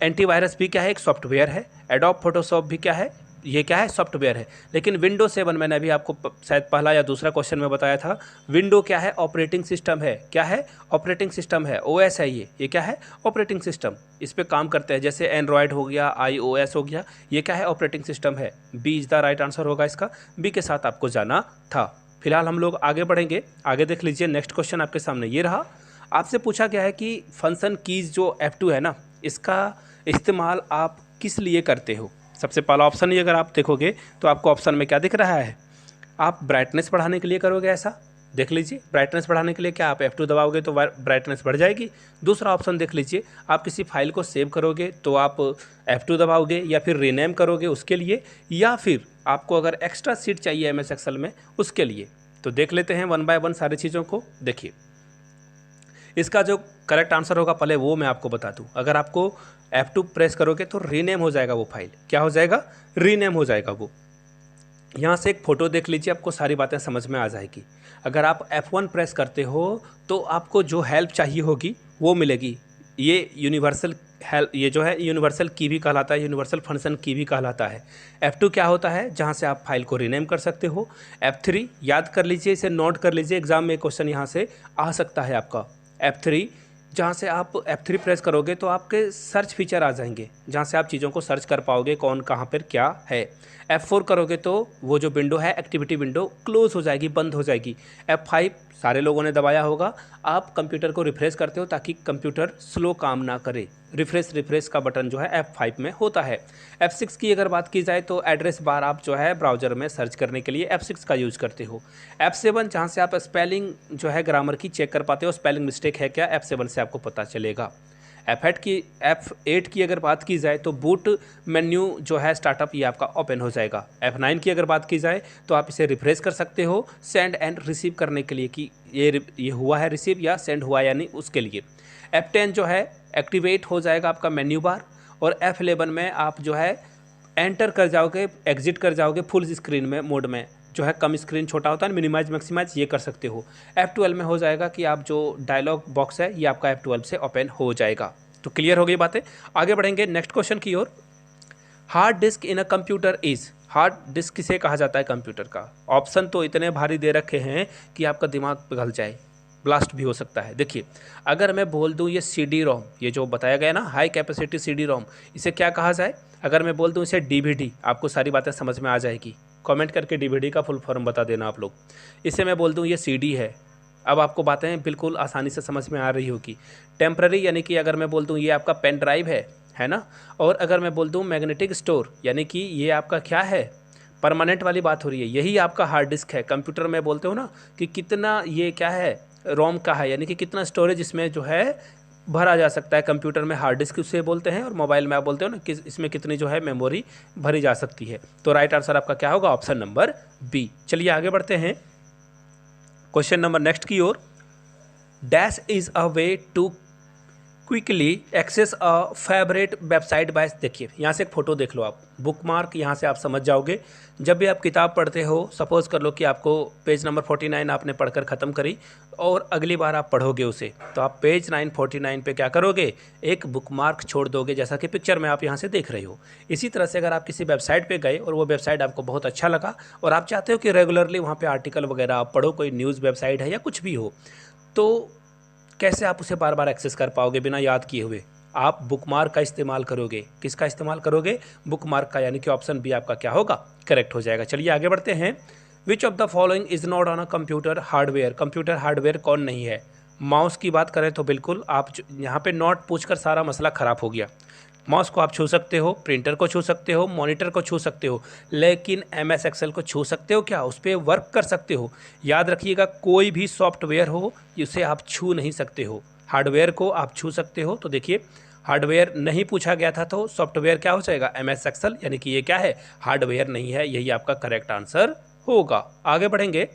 एंटीवायरस भी क्या है? एक सॉफ्टवेयर है। एडोब फोटोशॉप भी क्या है? ये क्या है? सॉफ्टवेयर है। लेकिन विंडो 7 मैंने अभी आपको शायद पहला या दूसरा क्वेश्चन में बताया था, विंडो क्या है? ऑपरेटिंग सिस्टम है। क्या है? ऑपरेटिंग सिस्टम है। OS है ये क्या है? Operating system. इस पे काम करते हैं, जैसे एंड्रॉयड हो गया, iOS हो गया, ये क्या है? ऑपरेटिंग सिस्टम है। B is the right answer होगा इसका, बी के साथ आपको जाना था। फिलहाल हम लोग आगे बढ़ेंगे। आगे देख लीजिए, नेक्स्ट क्वेश्चन आपके सामने ये रहा। आपसे पूछा गया है कि फंक्शन कीज जो F2 है ना, इसका इस्तेमाल आप किस लिए करते हो? सबसे पहला ऑप्शन ही अगर आप देखोगे तो आपको ऑप्शन में क्या दिख रहा है? आप ब्राइटनेस बढ़ाने के लिए करोगे ऐसा, देख लीजिए। ब्राइटनेस बढ़ाने के लिए क्या आप F2 दबाओगे तो ब्राइटनेस बढ़ जाएगी। दूसरा ऑप्शन देख लीजिए, आप किसी फाइल को सेव करोगे तो आप F2 दबाओगे, या फिर रीनेम करोगे उसके लिए, या फिर आपको अगर एक्स्ट्रा सीट चाहिए MS Excel में उसके लिए। तो देख लेते हैं 1 बाय 1 सारी चीज़ों को। देखिए इसका जो करेक्ट आंसर होगा पहले वो मैं आपको बता दूं। अगर आपको F2 प्रेस करोगे तो रीनेम हो जाएगा वो फाइल। क्या हो जाएगा? रीनेम हो जाएगा वो। यहाँ से एक फ़ोटो देख लीजिए, आपको सारी बातें समझ में आ जाएगी। अगर आप F1 प्रेस करते हो तो आपको जो हेल्प चाहिए होगी वो मिलेगी। ये यूनिवर्सल हेल्प, ये जो है यूनिवर्सल की भी कहलाता है, यूनिवर्सल फंक्शन की भी कहलाता है। F2 क्या होता है? जहाँ से आप फाइल को रीनेम कर सकते हो। F3 याद कर लीजिए, इसे नोट कर लीजिए, एग्जाम में क्वेश्चन यहाँ से आ सकता है आपका। F3 जहाँ से आप F3 प्रेस करोगे तो आपके सर्च फीचर आ जाएंगे, जहाँ से आप चीज़ों को सर्च कर पाओगे कौन कहाँ पर क्या है। F4 करोगे तो वो जो विंडो है, एक्टिविटी विंडो, क्लोज हो जाएगी, बंद हो जाएगी। F5 सारे लोगों ने दबाया होगा, आप कंप्यूटर को रिफ्रेश करते हो ताकि कंप्यूटर स्लो काम ना करे। रिफ्रेश का बटन जो है F5 में होता है। F6 की अगर बात की जाए तो एड्रेस बार आप जो है ब्राउज़र में सर्च करने के लिए F6 का यूज़ करते हो। F7 जहाँ से आप स्पेलिंग जो है ग्रामर की चेक कर पाते हो, स्पेलिंग मिस्टेक है क्या, F7 से आपको पता चलेगा। F8 की अगर बात की जाए तो बूट मेन्यू जो है स्टार्टअप, ये आपका ओपन हो जाएगा। F9 की अगर बात की जाए तो आप इसे रिफ्रेश कर सकते हो सेंड एंड रिसीव करने के लिए कि ये हुआ है रिसीव या सेंड हुआ यानी उसके लिए। F10 जो है एक्टिवेट हो जाएगा आपका मेन्यू बार, और F11 में आप जो है एंटर कर जाओगे, एग्जिट कर जाओगे फुल स्क्रीन में मोड में, जो है कम स्क्रीन छोटा होता है, मिनिमाइज मैक्सिमाइज ये कर सकते हो। F12 में हो जाएगा कि आप जो डायलॉग बॉक्स है ये आपका F12 से ओपन हो जाएगा। तो क्लियर हो गई बातें। आगे बढ़ेंगे नेक्स्ट क्वेश्चन की ओर। Hard disk in a computer is, hard disk किसे कहा जाता है कंप्यूटर का? ऑप्शन तो इतने भारी दे रखे हैं कि आपका दिमाग पिघल जाए, ब्लास्ट भी हो सकता है। देखिए, अगर मैं बोल दूं ये CD रोम, ये जो बताया गया ना हाई कैपेसिटी CD रोम, इसे क्या कहा जाए? अगर मैं बोल दूं इसे DVD, आपको सारी बातें समझ में आ जाएगी। कमेंट करके DVD का फुल फॉर्म बता देना आप लोग। इसे मैं बोल दूं ये CD है, अब आपको बातें बिल्कुल आसानी से समझ में आ रही होगी। टेम्पररी यानी कि अगर मैं बोल दूं ये आपका पेन ड्राइव है ना। और अगर मैं बोल दूं मैग्नेटिक स्टोर यानी कि ये आपका क्या है, परमानेंट वाली बात हो रही है, यही आपका हार्ड डिस्क है। कंप्यूटर में बोलते हो ना कि कितना ये क्या है, रोम का है, यानी कि कितना स्टोरेज इसमें जो है भरा जा सकता है। कंप्यूटर में हार्ड डिस्क उसे बोलते हैं, और मोबाइल में आप बोलते हो ना कि इसमें कितनी जो है मेमोरी भरी जा सकती है। तो राइट आंसर आपका क्या होगा? Option number B. चलिए आगे बढ़ते हैं क्वेश्चन नंबर नेक्स्ट की ओर। Dash is a way to quickly access a favourite website by. देखिए यहाँ से एक फ़ोटो देख लो आप, बुकमार्क, यहाँ से आप समझ जाओगे। जब भी आप किताब पढ़ते हो, सपोज़ कर लो कि आपको पेज नंबर 49 आपने पढ़कर ख़त्म करी और अगली बार आप पढ़ोगे उसे, तो आप पेज 949 पे क्या करोगे? एक बुकमार्क छोड़ दोगे, जैसा कि पिक्चर में आप यहाँ से देख रहे हो। इसी तरह से अगर आप किसी वेबसाइट पे गए और वो वेबसाइट आपको बहुत अच्छा लगा और आप चाहते हो कि रेगुलरली वहाँ पे आर्टिकल वगैरह आप पढ़ो, कोई न्यूज़ वेबसाइट है या कुछ भी हो, तो कैसे आप उसे बार बार एक्सेस कर पाओगे बिना याद किए हुए? आप बुकमार्क का इस्तेमाल करोगे। किसका इस्तेमाल करोगे? बुकमार्क का, यानी कि ऑप्शन बी आपका क्या होगा? करेक्ट हो जाएगा। चलिए आगे बढ़ते हैं। विच of the following is not on a computer hardware? Computer hardware कौन नहीं है? माउस की बात करें तो बिल्कुल आप यहाँ पे नॉट पूछकर सारा मसला ख़राब हो गया। माउस को आप छू सकते हो, प्रिंटर को छू सकते हो, मॉनिटर को छू सकते हो, लेकिन MS एक्सेल को छू सकते हो क्या? उस पर वर्क कर सकते हो? याद रखिएगा, कोई भी सॉफ्टवेयर हो उसे आप छू नहीं सकते हो। हार्डवेयर को आप छू सकते हो। तो देखिए, हार्डवेयर नहीं पूछा गया था, तो सॉफ्टवेयर क्या हो जाएगा? MS एक्सेल, यानी कि ये क्या है? हार्डवेयर नहीं है। यही आपका करेक्ट आंसर होगा। आगे बढ़ेंगे।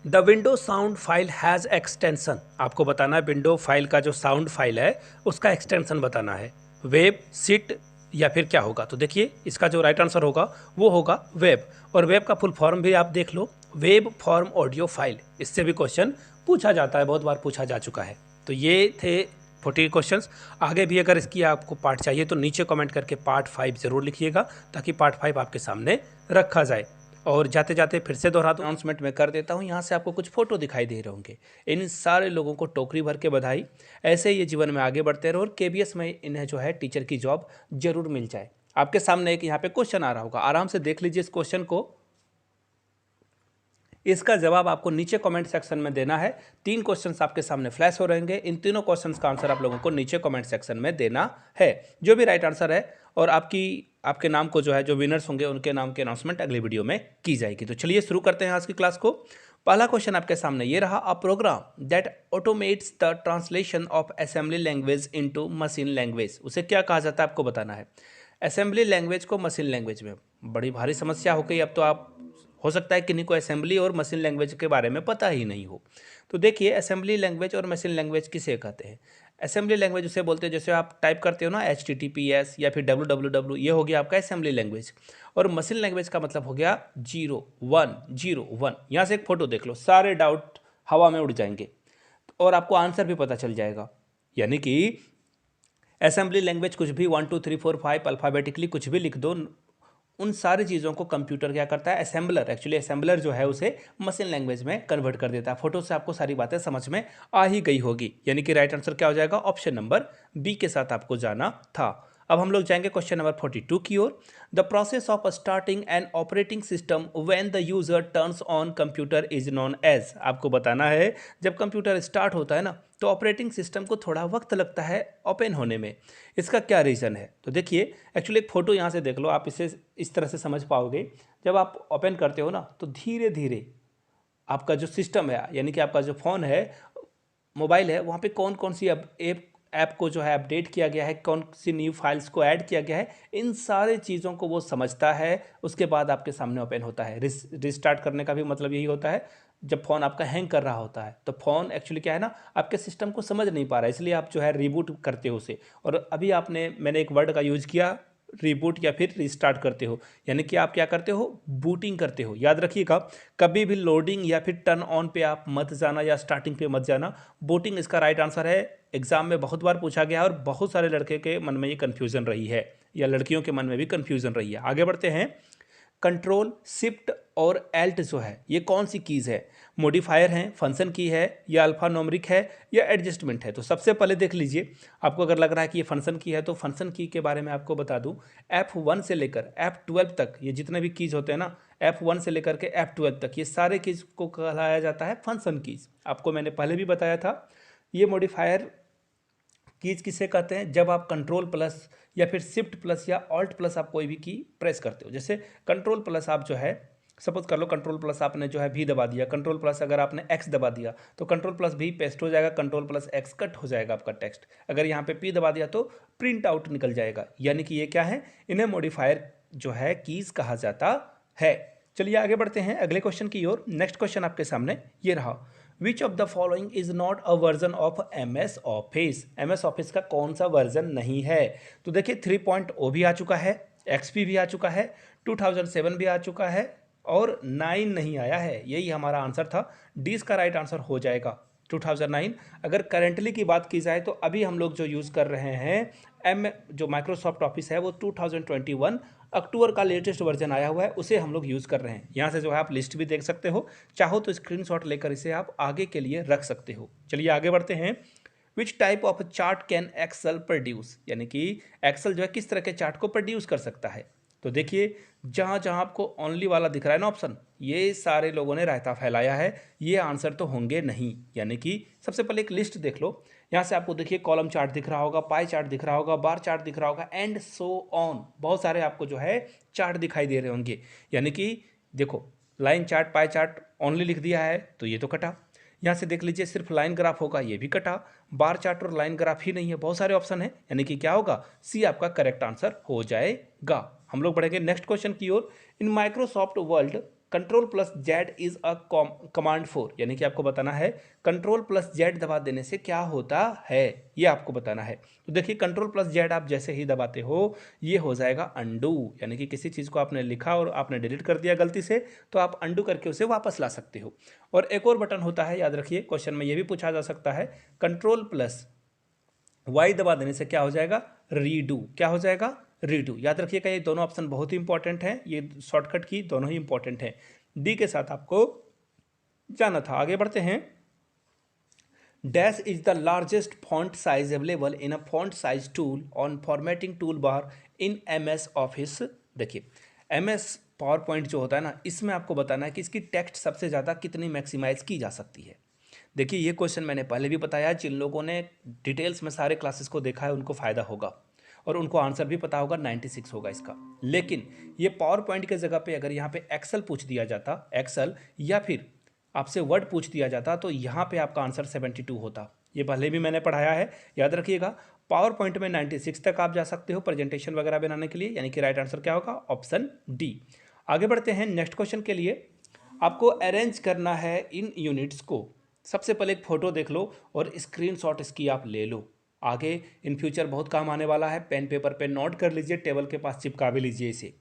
The window sound file has extension. आपको बताना है विंडो फाइल का जो साउंड फाइल है उसका एक्सटेंशन बताना है। वेब, सिट या फिर क्या होगा? तो देखिए इसका जो राइट आंसर होगा वो होगा वेब। और वेब का फुल फॉर्म भी आप देख लो, वेब फॉर्म ऑडियो फाइल। इससे भी क्वेश्चन पूछा जाता है, बहुत बार पूछा जा चुका है। तो ये थे 40 क्वेश्चंस। आगे भी अगर इसकी आपको पार्ट चाहिए तो नीचे कमेंट करके पार्ट 5 ज़रूर लिखिएगा, ताकि पार्ट 5 आपके सामने रखा जाए। और जाते जाते फिर से दोहरा दूँ, अनाउंसमेंट में कर देता हूँ। यहाँ से आपको कुछ फोटो दिखाई दे रहे होंगे। इन सारे लोगों को टोकरी भर के बधाई। ऐसे ये जीवन में आगे बढ़ते रहो और KBS में इन्हें जो है टीचर की जॉब जरूर मिल जाए। आपके सामने एक यहाँ पे क्वेश्चन आ रहा होगा, आराम से देख लीजिए इस क्वेश्चन को। इसका जवाब आपको नीचे कमेंट सेक्शन में देना है। 3 क्वेश्चंस आपके सामने फ्लैश हो रहेंगे। इन तीनों क्वेश्चंस का आंसर आप लोगों को नीचे कमेंट सेक्शन में देना है। जो भी राइट आंसर है, और आपके नाम को जो है, जो विनर्स होंगे उनके नाम की अनाउंसमेंट अगली वीडियो में की जाएगी। तो चलिए शुरू करते हैं आज की क्लास को। पहला क्वेश्चन आपके सामने ये रहा, a program that automates the translation of assembly language into machine language. उसे क्या कहा जाता है आपको बताना है। असेंबली लैंग्वेज को मशीन लैंग्वेज में, बड़ी भारी समस्या हो गई। अब तो आप, हो सकता है किन्हीं को असेंबली और मशीन लैंग्वेज के बारे में पता ही नहीं हो। तो देखिए, असेंबली लैंग्वेज और मशीन लैंग्वेज किसे कहते हैं? असेंबली लैंग्वेज उसे बोलते हैं जैसे आप टाइप करते हो ना HTTPS या फिर www, ये हो गया आपका असेंबली लैंग्वेज। और मशीन लैंग्वेज का मतलब हो गया 0101। यहाँ से एक फोटो देख लो, सारे डाउट हवा में उड़ जाएंगे और आपको आंसर भी पता चल जाएगा। यानी कि असेंबली लैंग्वेज कुछ भी 1 2 3 4 5 अल्फ़ाबेटिकली कुछ भी लिख दो, उन सारी चीज़ों को कंप्यूटर क्या करता है? असेंबलर, एक्चुअली असेंबलर जो है उसे मशीन लैंग्वेज में कन्वर्ट कर देता है। फोटो से आपको सारी बातें समझ में आ ही गई होगी। यानी कि राइट आंसर क्या हो जाएगा? ऑप्शन नंबर बी के साथ आपको जाना था। अब हम लोग जाएंगे क्वेश्चन नंबर 42 की ओर। The process of starting an operating system when the user turns on computer is known as. आपको बताना है, जब कंप्यूटर स्टार्ट होता है ना, तो ऑपरेटिंग सिस्टम को थोड़ा वक्त लगता है ओपन होने में। इसका क्या रीज़न है? तो देखिए, एक्चुअली एक फ़ोटो यहाँ से देख लो, आप इसे इस तरह से समझ पाओगे। जब आप ओपन करते हो ना, तो धीरे धीरे आपका जो सिस्टम है, यानी कि आपका जो फ़ोन है, मोबाइल है, वहाँ पे कौन कौन सी ऐप को जो है अपडेट किया गया है, कौन सी न्यू फाइल्स को ऐड किया गया है, इन सारे चीज़ों को वो समझता है। उसके बाद आपके सामने ओपन होता है। रिस्टार्ट करने का भी मतलब यही होता है। जब फ़ोन आपका हैंग कर रहा होता है तो फ़ोन एक्चुअली क्या है ना, आपके सिस्टम को समझ नहीं पा रहा है, इसलिए आप जो है रिबूट करते हो उसे। और अभी मैंने एक वर्ड का यूज़ किया, रिबूट या फिर रिस्टार्ट करते हो, यानी कि आप क्या करते हो? बूटिंग करते हो। याद रखिएगा, कभी भी लोडिंग या फिर टर्न ऑन पे आप मत जाना या स्टार्टिंग पे मत जाना। बूटिंग इसका राइट आंसर है। एग्जाम में बहुत बार पूछा गया है और बहुत सारे लड़के के मन में ये कन्फ्यूज़न रही है। या लड़कियों के मन में भी कन्फ्यूज़न रही है। आगे बढ़ते हैं। कंट्रोल, शिफ्ट और एल्ट जो है ये कौन सी कीज़ है? मॉडिफायर है, फंक्शन की है, या अल्फा न्यूमेरिक है, या एडजस्टमेंट है? तो सबसे पहले देख लीजिए, आपको अगर लग रहा है कि ये फंक्शन की है तो फंक्शन की के बारे में आपको बता दूं, F1 से लेकर F12 तक ये जितने भी कीज़ होते हैं ना, F1 से लेकर के F12 तक ये सारे कीज़ को कहलाया जाता है फंक्शन कीज़। आपको मैंने पहले भी बताया था। ये मॉडिफायर कीज किसे कहते हैं? जब आप कंट्रोल प्लस या फिर शिफ्ट प्लस या ऑल्ट प्लस आप कोई भी की प्रेस करते हो। जैसे कंट्रोल प्लस आप जो है, सपोज कर लो कंट्रोल प्लस आपने जो है भी दबा दिया, कंट्रोल प्लस अगर आपने एक्स दबा दिया तो कंट्रोल प्लस भी पेस्ट हो जाएगा, कंट्रोल प्लस एक्स कट हो जाएगा आपका टेक्स्ट। अगर यहाँ पे पी दबा दिया तो प्रिंट आउट निकल जाएगा। यानी कि ये क्या है? इन्हें मॉडिफायर जो है कीज कहा जाता है। चलिए आगे बढ़ते हैं अगले क्वेश्चन की ओर। नेक्स्ट क्वेश्चन आपके सामने ये रहा, विच of the following is not a version of MS office? MS office का कौन सा वर्जन नहीं है? तो देखिए 3.0 भी आ चुका है, XP भी आ चुका है, 2007 भी आ चुका है और 9 नहीं आया है। यही हमारा आंसर था। डी इसका राइट आंसर हो जाएगा 2009। अगर करेंटली की बात की जाए तो अभी हम लोग जो यूज़ कर रहे हैं जो माइक्रोसॉफ्ट ऑफिस है वो 2021 अक्टूबर का लेटेस्ट वर्जन आया हुआ है, उसे हम लोग यूज़ कर रहे हैं। यहाँ से जो है आप लिस्ट भी देख सकते हो, चाहो तो स्क्रीनशॉट लेकर इसे आप आगे के लिए रख सकते हो। चलिए आगे बढ़ते हैं। Which type of chart can Excel produce? यानी कि एक्सेल जो है किस तरह के चार्ट को प्रोड्यूस कर सकता है? तो देखिए जहाँ जहाँ आपको ओनली वाला दिख रहा है ना ऑप्शन, ये सारे लोगों ने रायता फैलाया है, ये आंसर तो होंगे नहीं। यानी कि सबसे पहले एक लिस्ट देख लो, यहाँ से आपको देखिए कॉलम चार्ट दिख रहा होगा, पाई चार्ट दिख रहा होगा, बार चार्ट दिख रहा होगा, एंड सो ऑन। बहुत सारे आपको जो है चार्ट दिखाई दे रहे होंगे। यानी कि देखो line chart, pie chart only लिख दिया है तो ये तो कटा। यहाँ से देख लीजिए सिर्फ लाइन ग्राफ होगा, ये भी कटा। बार चार्ट और लाइन ग्राफ ही नहीं है, बहुत सारे ऑप्शन है। यानी कि क्या होगा? सी आपका करेक्ट आंसर हो जाएगा। हम लोग बढ़ेंगे नेक्स्ट क्वेश्चन की ओर। In Microsoft world control plus Z is a command for. यानी कि आपको बताना है कंट्रोल प्लस जेड दबा देने से क्या होता है, ये आपको बताना है। तो देखिए कंट्रोल प्लस जेड आप जैसे ही दबाते हो ये हो जाएगा अंडू। यानी कि किसी चीज़ को आपने लिखा और आपने डिलीट कर दिया गलती से, तो आप अंडू करके उसे वापस ला सकते हो। और एक और बटन होता है, याद रखिए क्वेश्चन में ये भी पूछा जा सकता है, कंट्रोल प्लस वाई दबा देने से क्या हो जाएगा? रीडू। क्या हो जाएगा? रीडू। याद रखिएगा ये दोनों ऑप्शन बहुत ही इंपॉर्टेंट हैं, ये शॉर्टकट की दोनों ही इंपॉर्टेंट हैं। डी के साथ आपको जाना था। आगे बढ़ते हैं। Dash is the largest font size available in a font size tool on formatting tool bar in MS office. देखिए MS पावर पॉइंट जो होता है ना, इसमें आपको बताना है कि इसकी टेक्स्ट सबसे ज़्यादा कितनी मैक्सिमाइज की जा सकती है। देखिए ये क्वेश्चन मैंने पहले भी बताया, जिन लोगों ने डिटेल्स में सारे क्लासेस को देखा है उनको फ़ायदा होगा और उनको आंसर भी पता होगा, 96 होगा इसका। लेकिन ये पावर पॉइंट के जगह पे अगर यहाँ पे एक्सेल पूछ दिया जाता, एक्सेल या फिर आपसे वर्ड पूछ दिया जाता, तो यहाँ पे आपका आंसर 72 होता। ये पहले भी मैंने पढ़ाया है, याद रखिएगा। पावर पॉइंट में 96 तक आप जा सकते हो प्रेजेंटेशन वगैरह बनाने के लिए। यानी कि राइट आंसर क्या होगा? Option D. आगे बढ़ते हैं नेक्स्ट क्वेश्चन के लिए। आपको अरेंज करना है इन यूनिट्स को। सबसे पहले एक फ़ोटो देख लो और स्क्रीनशॉट इसकी आप ले लो। आगे इन फ्यूचर बहुत काम आने वाला है, पेन पेपर पे नोट कर लीजिए, टेबल के पास चिपका भी लीजिए इसे।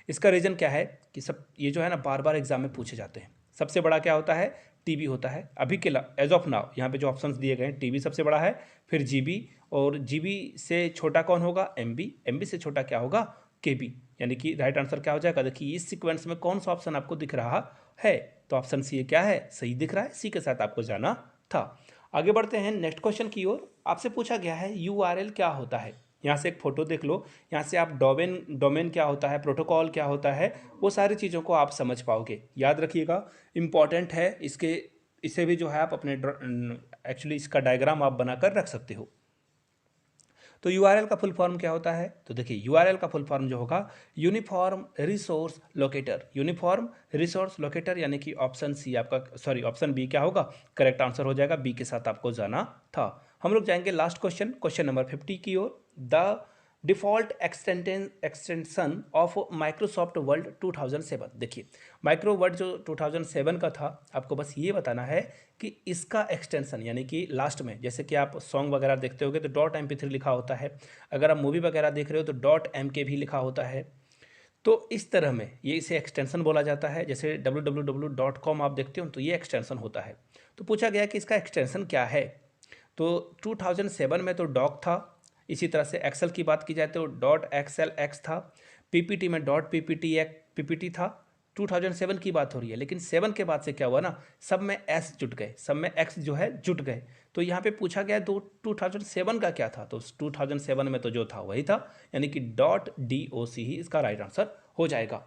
इसका रीज़न क्या है कि सब ये जो है ना बार बार एग्जाम में पूछे जाते हैं। सबसे बड़ा क्या होता है? TB होता है। अभी के एज ऑफ नाउ यहाँ पे जो ऑप्शंस दिए गए हैं, TB सबसे बड़ा है, फिर GB, और GB से छोटा कौन होगा? MB, MB से छोटा क्या होगा? KB। यानी कि राइट आंसर क्या हो जाएगा? देखिए इस सीक्वेंस में कौन सा ऑप्शन आपको दिख रहा है? तो ऑप्शन सी क्या है? सही दिख रहा है, सी के साथ आपको जाना था। आगे बढ़ते हैं नेक्स्ट क्वेश्चन की ओर। आपसे पूछा गया है URL क्या होता है। यहाँ से एक फ़ोटो देख लो, यहाँ से आप डोमेन क्या होता है, प्रोटोकॉल क्या होता है, वो सारी चीज़ों को आप समझ पाओगे। याद रखिएगा इंपॉर्टेंट है, इसे भी जो है आप अपने एक्चुअली इसका डायग्राम आप बनाकर रख सकते हो। तो URL का फुल फॉर्म क्या होता है? तो देखिए URL का फुल फॉर्म जो होगा uniform resource locator. Uniform resource locator, यानी कि ऑप्शन सी आपका, सॉरी ऑप्शन बी क्या होगा? करेक्ट आंसर हो जाएगा। बी के साथ आपको जाना था। हम लोग जाएंगे लास्ट क्वेश्चन, क्वेश्चन नंबर 50 की ओर। The default extension of Microsoft Word 2007। देखिए माइक्रो वर्ड जो 2007 का था, आपको बस ये बताना है कि इसका एक्सटेंशन, यानी कि लास्ट में जैसे कि आप सॉन्ग वगैरह देखते होगे तो .mp3 लिखा होता है, अगर आप मूवी वगैरह देख रहे हो तो .mk भी लिखा होता है। तो इस तरह में ये इसे एक्सटेंशन बोला जाता है। जैसे www.com आप देखते हो तो ये एक्सटेंशन होता है। तो पूछा गया कि इसका एक्सटेंशन क्या है। तो 2007 में तो डॉक था, इसी तरह से एक्सेल की बात की जाए तो डॉट एक्सेल एक्स था, पीपीटी में डॉट पीपीटी था। 2007 की बात हो रही है, लेकिन 7 के बाद से क्या हुआ ना, सब में एस जुट गए, सब में एक्स जो है जुट गए। तो यहाँ पे पूछा गया तो 2007 का क्या था, तो 2007 में तो जो था वही था, यानी कि डॉट DOC ही इसका राइट आंसर हो जाएगा।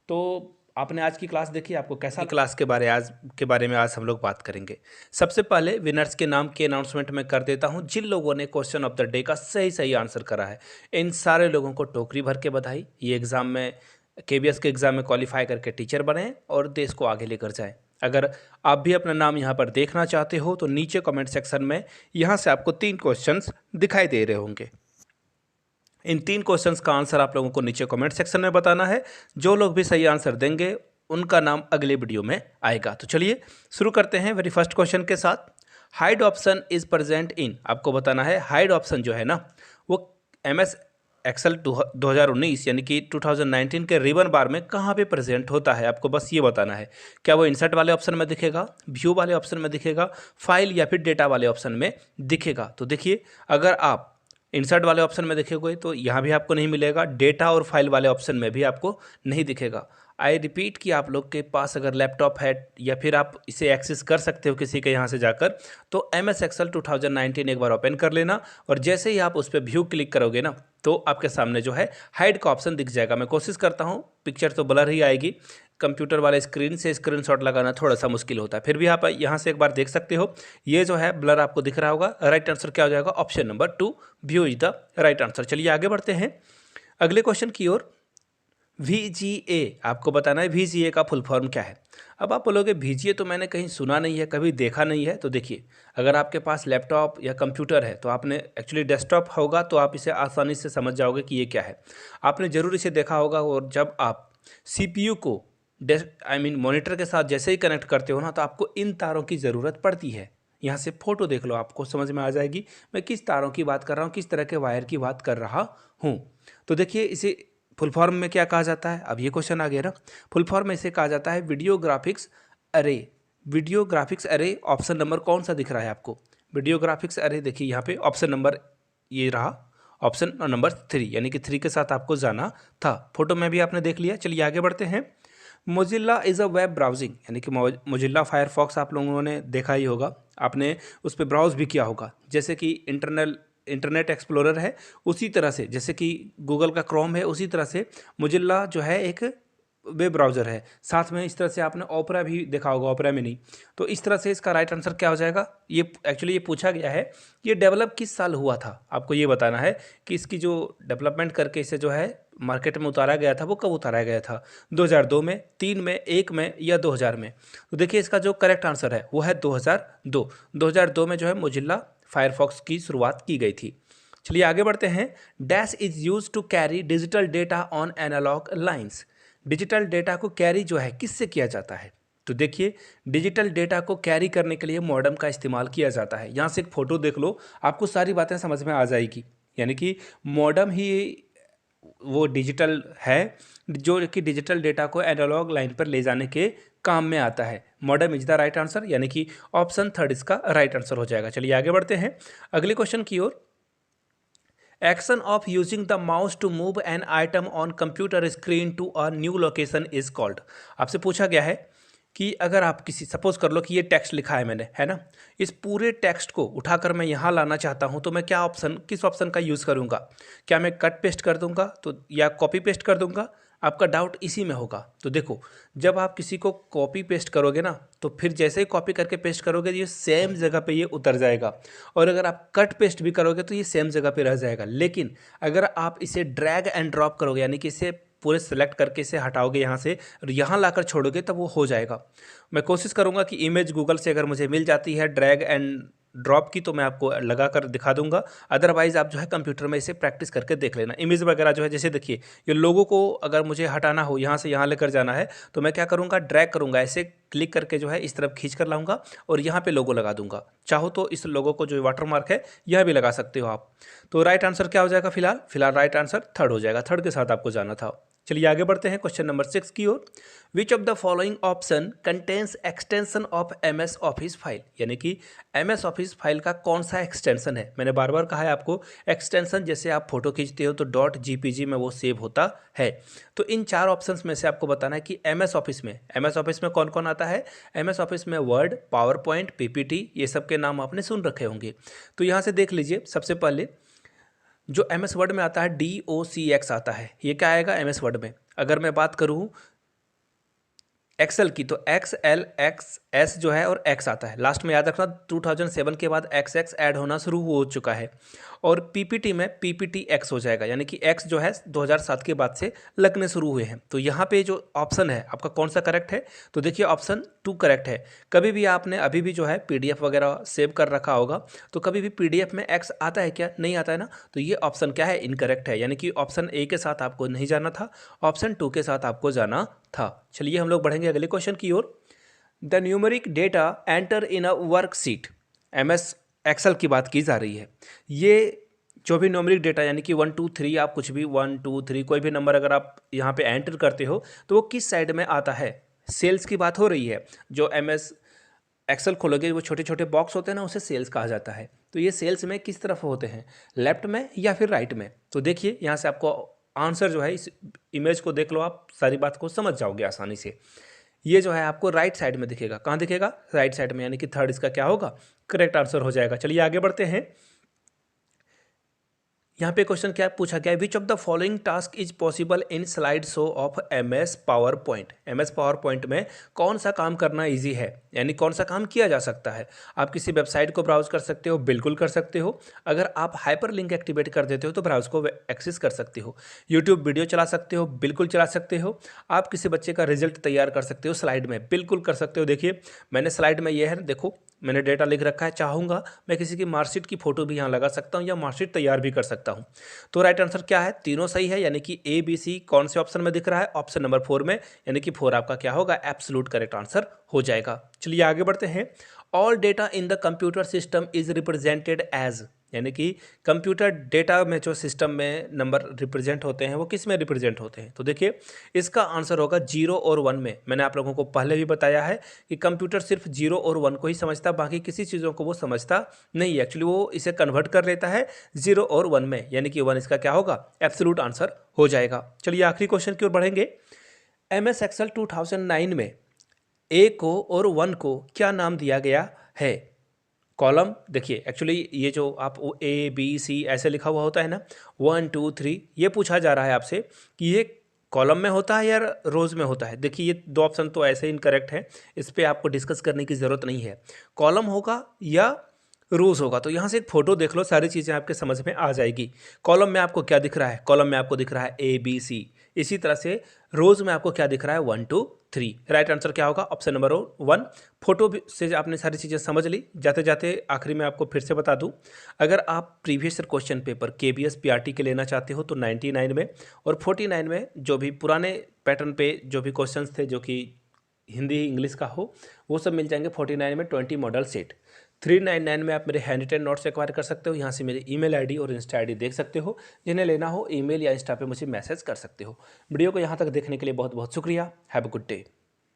तो आपने आज की क्लास देखी, आपको कैसा क्लास के बारे में आज हम लोग बात करेंगे। सबसे पहले विनर्स के नाम की अनाउंसमेंट मैं कर देता हूं। जिन लोगों ने क्वेश्चन ऑफ द डे का सही आंसर करा है, इन सारे लोगों को टोकरी भर के बधाई। ये एग्जाम में KBS के एग्जाम में क्वालिफाई करके टीचर बने और देश को आगे लेकर जाएं। अगर आप भी अपना नाम यहाँ पर देखना चाहते हो तो नीचे कमेंट सेक्शन में यहाँ से आपको 3 क्वेश्चंस दिखाई दे रहे होंगे। इन 3 क्वेश्चंस का आंसर आप लोगों को नीचे कमेंट सेक्शन में बताना है। जो लोग भी सही आंसर देंगे उनका नाम अगले वीडियो में आएगा। तो चलिए शुरू करते हैं वेरी फर्स्ट क्वेश्चन के साथ। Hide option is present in, आपको बताना है हाइड ऑप्शन जो है ना वो MS एक्सेल 2019 यानी कि 2019 के रिबन बार में कहाँ पे प्रेजेंट होता है, आपको बस ये बताना है। क्या वो इंसर्ट वाले ऑप्शन में दिखेगा, व्यू वाले ऑप्शन में दिखेगा, फाइल या फिर डेटा वाले ऑप्शन में दिखेगा। तो देखिए, अगर आप इंसर्ट वाले ऑप्शन में देखोगे तो यहाँ भी आपको नहीं मिलेगा, डेटा और फाइल वाले ऑप्शन में भी आपको नहीं दिखेगा। आई रिपीट कि आप लोग के पास अगर लैपटॉप है या फिर आप इसे एक्सेस कर सकते हो किसी के यहाँ से जाकर, तो MS एक्सेल 2019 एक बार ओपन कर लेना और जैसे ही आप उस पर व्यू क्लिक करोगे ना तो आपके सामने जो है हाइड का ऑप्शन दिख जाएगा। मैं कोशिश करता हूँ, पिक्चर तो ब्लर ही आएगी, कंप्यूटर वाले स्क्रीन से स्क्रीनशॉट लगाना थोड़ा सा मुश्किल होता है, फिर भी आप यहाँ से एक बार देख सकते हो। ये जो है ब्लर आपको दिख रहा होगा। राइट आंसर क्या हो जाएगा, option number 2, view is the right answer. चलिए आगे बढ़ते हैं अगले क्वेश्चन की ओर। VGA, आपको बताना है VGA का फुल फॉर्म क्या है। अब आप बोलोगे VGA तो मैंने कहीं सुना नहीं है, कभी देखा नहीं है। तो देखिए, अगर आपके पास लैपटॉप या कंप्यूटर है तो आपने एक्चुअली डेस्कटॉप होगा तो आप इसे आसानी से समझ जाओगे कि ये क्या है। आपने ज़रूर इसे देखा होगा। और जब आप CPU को मॉनिटर के साथ जैसे ही कनेक्ट करते हो ना तो आपको इन तारों की ज़रूरत पड़ती है। यहाँ से फोटो देख लो, आपको समझ में आ जाएगी मैं किस तारों की बात कर रहा हूँ, किस तरह के वायर की बात कर रहा हूँ। तो देखिए, इसे फुल फॉर्म में क्या कहा जाता है, अब ये क्वेश्चन आ गया ना। फुल फॉर्म में इसे कहा जाता है वीडियो ग्राफिक्स अरे। वीडियो ग्राफिक्स अरे, ऑप्शन नंबर कौन सा दिख रहा है आपको, वीडियो ग्राफिक्स अरे। देखिए यहाँ पे ऑप्शन नंबर ये रहा, ऑप्शन नंबर 3, यानी कि 3 के साथ आपको जाना था। फोटो में भी आपने देख लिया। चलिए आगे बढ़ते हैं। Mozilla is a web browsing, यानी कि मोजिल्ला फायरफॉक्स आप लोगों ने देखा ही होगा, आपने उस पर ब्राउज भी किया होगा। जैसे कि इंटरनेट एक्सप्लोरर है, उसी तरह से जैसे कि गूगल का क्रोम है, उसी तरह से मोजिल्ला जो है एक वेब ब्राउज़र है। साथ में इस तरह से आपने ओपेरा भी देखा होगा, ओपेरा मिनी। तो इस तरह से इसका राइट आंसर क्या हो जाएगा। ये एक्चुअली ये पूछा गया है ये डेवलप किस साल हुआ था, आपको ये बताना है कि इसकी जो डेवलपमेंट करके इसे जो है मार्केट में उतारा गया था वो कब उतारा गया था, 2002 में, 3 में, 1 में या 2000 में। तो देखिए, इसका जो करेक्ट आंसर है वो है 2002 में जो है मोजिल्ला फायरफॉक्स की शुरुआत की गई थी। चलिए आगे बढ़ते हैं। Dash is use to carry digital data on analog lines. Digital data को कैरी जो है किससे किया जाता है। तो देखिए, डिजिटल डेटा को कैरी करने के लिए मॉडेम का इस्तेमाल किया जाता है। यहाँ से एक फ़ोटो देख लो, आपको सारी बातें समझ में आ जाएगी। यानी कि मॉडेम ही वो डिजिटल है जो कि डिजिटल डेटा को एनालॉग लाइन पर ले जाने के काम में आता है। Modem is the right answer, यानी कि ऑप्शन 3 इसका राइट आंसर हो जाएगा। चलिए आगे बढ़ते हैं अगले क्वेश्चन की ओर। Action of using the mouse to move an item on computer screen to a new location is called. आपसे पूछा गया है कि अगर आप किसी, सपोज कर लो कि ये टेक्स्ट लिखा है मैंने, है ना, इस पूरे टेक्स्ट को उठाकर मैं यहाँ लाना चाहता हूँ तो मैं किस ऑप्शन का यूज़ करूँगा। क्या मैं कट पेस्ट कर दूँगा तो या कॉपी पेस्ट कर दूँगा, आपका डाउट इसी में होगा। तो देखो, जब आप किसी को कॉपी पेस्ट करोगे ना तो फिर जैसे ही कॉपी करके पेस्ट करोगे ये सेम जगह पे ये उतर जाएगा, और अगर आप कट पेस्ट भी करोगे तो ये सेम जगह पे रह जाएगा। लेकिन अगर आप इसे ड्रैग एंड ड्रॉप करोगे, यानी कि इसे पूरे सेलेक्ट करके इसे हटाओगे यहाँ से और यहाँ लाकर छोड़ोगे, तब वो हो जाएगा। मैं कोशिश करूँगा कि इमेज गूगल से अगर मुझे मिल जाती है ड्रैग एंड ड्रॉप की तो मैं आपको लगा कर दिखा दूंगा। अदरवाइज़ आप जो है कंप्यूटर में इसे प्रैक्टिस करके देख लेना। इमेज वगैरह जो है, जैसे देखिए ये लोगों को अगर मुझे हटाना हो, यहाँ से यहाँ लेकर जाना है तो मैं क्या करूँगा, ड्रैग करूँगा, ऐसे क्लिक करके जो है इस तरफ खींच कर लाऊंगा और यहाँ पे लोगो लगा दूंगा। चाहो तो इस लोगो को जो वाटर मार्क है यह भी लगा सकते हो आप। तो राइट आंसर क्या हो जाएगा, फिलहाल राइट आंसर 3 हो जाएगा। 3 के साथ आपको जाना था। चलिए आगे बढ़ते हैं क्वेश्चन नंबर 6 की ओर। Which of the following option contains extension of MS office file, यानी कि एमएस ऑफिस फाइल का कौन सा एक्सटेंशन है। मैंने बार बार कहा है आपको, एक्सटेंशन जैसे आप फोटो खींचते हो तो डॉट जीपीजी में वो सेव होता है। तो इन 4 ऑप्शंस में से आपको बताना है कि एमएस ऑफिस में कौन कौन आता है। एमएस ऑफिस में वर्ड, पावर पॉइंट, पीपीटी, ये सब के नाम आपने सुन रखे होंगे। तो यहाँ से देख लीजिए, सबसे पहले जो एमएस वर्ड में आता है DOCX आता है। ये क्या आएगा एमएस वर्ड में। अगर मैं बात करूँ एक्सेल की तो XLXS जो है और X आता है लास्ट में, याद रखना 2007 के बाद XX ऐड होना शुरू हो चुका है। और पीपीटी में PPTX हो जाएगा, यानी कि X जो है 2007 के बाद से लगने शुरू हुए हैं। तो यहाँ पे जो ऑप्शन है आपका कौन सा करेक्ट है, तो देखिए ऑप्शन 2 करेक्ट है। कभी भी आपने अभी भी जो है PDF वगैरह सेव कर रखा होगा, तो कभी भी PDF में X आता है क्या, नहीं आता है ना। तो ये ऑप्शन क्या है, इनकरेक्ट है, यानी कि ऑप्शन A के साथ आपको नहीं जाना था, ऑप्शन 2 के साथ आपको जाना था। चलिए हम लोग बढ़ेंगे अगले क्वेश्चन की ओर। The numeric data enter in a worksheet, MS Excel की बात की जा रही है। ये जो भी न्यूमेरिक डेटा यानी कि 1 2 3 आप कुछ भी 1 2 3 कोई भी नंबर अगर आप यहाँ पे एंटर करते हो तो वो किस साइड में आता है। सेल्स की बात हो रही है। जो MS एक्सेल खोलोगे वो छोटे छोटे बॉक्स होते हैं ना, उसे सेल्स कहा जाता है। तो ये सेल्स में किस तरफ होते हैं, लेफ्ट में या फिर राइट में। तो देखिए यहाँ से आपको आंसर जो है, इस इमेज को देख लो, आप सारी बात को समझ जाओगे आसानी से। ये जो है आपको राइट साइड में दिखेगा। कहाँ दिखेगा, राइट साइड में, यानी कि थर्ड इसका क्या होगा, करेक्ट आंसर हो जाएगा। चलिए आगे बढ़ते हैं। यहाँ पे क्वेश्चन क्या पूछा गया है, विच of the following task is possible in slide show off MS power point. MS PowerPoint में कौन सा काम करना इजी है, यानी कौन सा काम किया जा सकता है। आप किसी वेबसाइट को ब्राउज कर सकते हो, बिल्कुल कर सकते हो। अगर आप हाइपर लिंक एक्टिवेट कर देते हो तो ब्राउज को एक्सेस कर सकते हो। यूट्यूब वीडियो चला सकते हो, बिल्कुल चला सकते हो। आप किसी बच्चे का रिजल्ट तैयार कर सकते हो स्लाइड में, बिल्कुल कर सकते हो। देखिए मैंने स्लाइड में ये है, देखो मैंने डेटा लिख रखा है, चाहूँगा मैं किसी की मार्कशीट की फोटो भी यहाँ लगा सकता हूँ या मार्कशीट तैयार भी कर सकता हूँ। तो राइट आंसर क्या है, तीनों सही है, यानी कि ABC कौन से ऑप्शन में दिख रहा है, ऑप्शन नंबर 4 में, यानी कि 4 आपका क्या होगा, एब्सोल्यूट करेक्ट आंसर हो जाएगा। चलिए आगे बढ़ते हैं। All data in the computer system is represented as, यानी कि कंप्यूटर डेटा में जो सिस्टम में नंबर रिप्रेजेंट होते हैं वो किस में रिप्रेजेंट होते हैं। तो देखिए इसका आंसर होगा 0 और 1 में। मैंने आप लोगों को पहले भी बताया है कि कंप्यूटर सिर्फ 0 और 1 को ही समझता, बाकी किसी चीज़ों को वो समझता नहीं है। एक्चुअली वो इसे कन्वर्ट कर लेता है 0 और 1 में, यानी कि 1 इसका क्या होगा, एब्सोल्यूट आंसर हो जाएगा। चलिए आखिरी क्वेश्चन की ओर बढ़ेंगे। MS एक्सेल 2009 में A को और 1 को क्या नाम दिया गया है। कॉलम देखिए, एक्चुअली ये जो आप ABC ऐसे लिखा हुआ होता है ना, 1 2 3, ये पूछा जा रहा है आपसे कि ये कॉलम में होता है या रोज़ में होता है। देखिए ये 2 ऑप्शन तो ऐसे ही इनकरेक्ट है, इस पर आपको डिस्कस करने की ज़रूरत नहीं है। कॉलम होगा या रोज़ होगा। तो यहाँ से एक फ़ोटो देख लो, सारी चीज़ें आपके समझ में आ जाएगी। कॉलम में आपको क्या दिख रहा है, कॉलम में आपको दिख रहा है ABC। इसी तरह से रोज़ में आपको क्या दिख रहा है, 1 2 3। राइट आंसर क्या होगा, ऑप्शन नंबर 1। फोटो से आपने सारी चीज़ें समझ ली। जाते जाते आखिरी में आपको फिर से बता दूं, अगर आप previous year question paper KBS PRT के लेना चाहते हो तो 99 में और 49 में जो भी पुराने पैटर्न पे जो भी क्वेश्चंस थे जो कि हिंदी इंग्लिश का हो, वो सब मिल जाएंगे 49 में 20 मॉडल सेट। 399 में आप मेरे हैंड रिटन नोट्स एक्वायर कर सकते हो। यहाँ से मेरी ईमेल आईडी और इंस्टा आईडी देख सकते हो। जिन्हें लेना हो ईमेल या इंस्टा पे मुझे मैसेज कर सकते हो। वीडियो को यहाँ तक देखने के लिए बहुत बहुत शुक्रिया। Have a good day.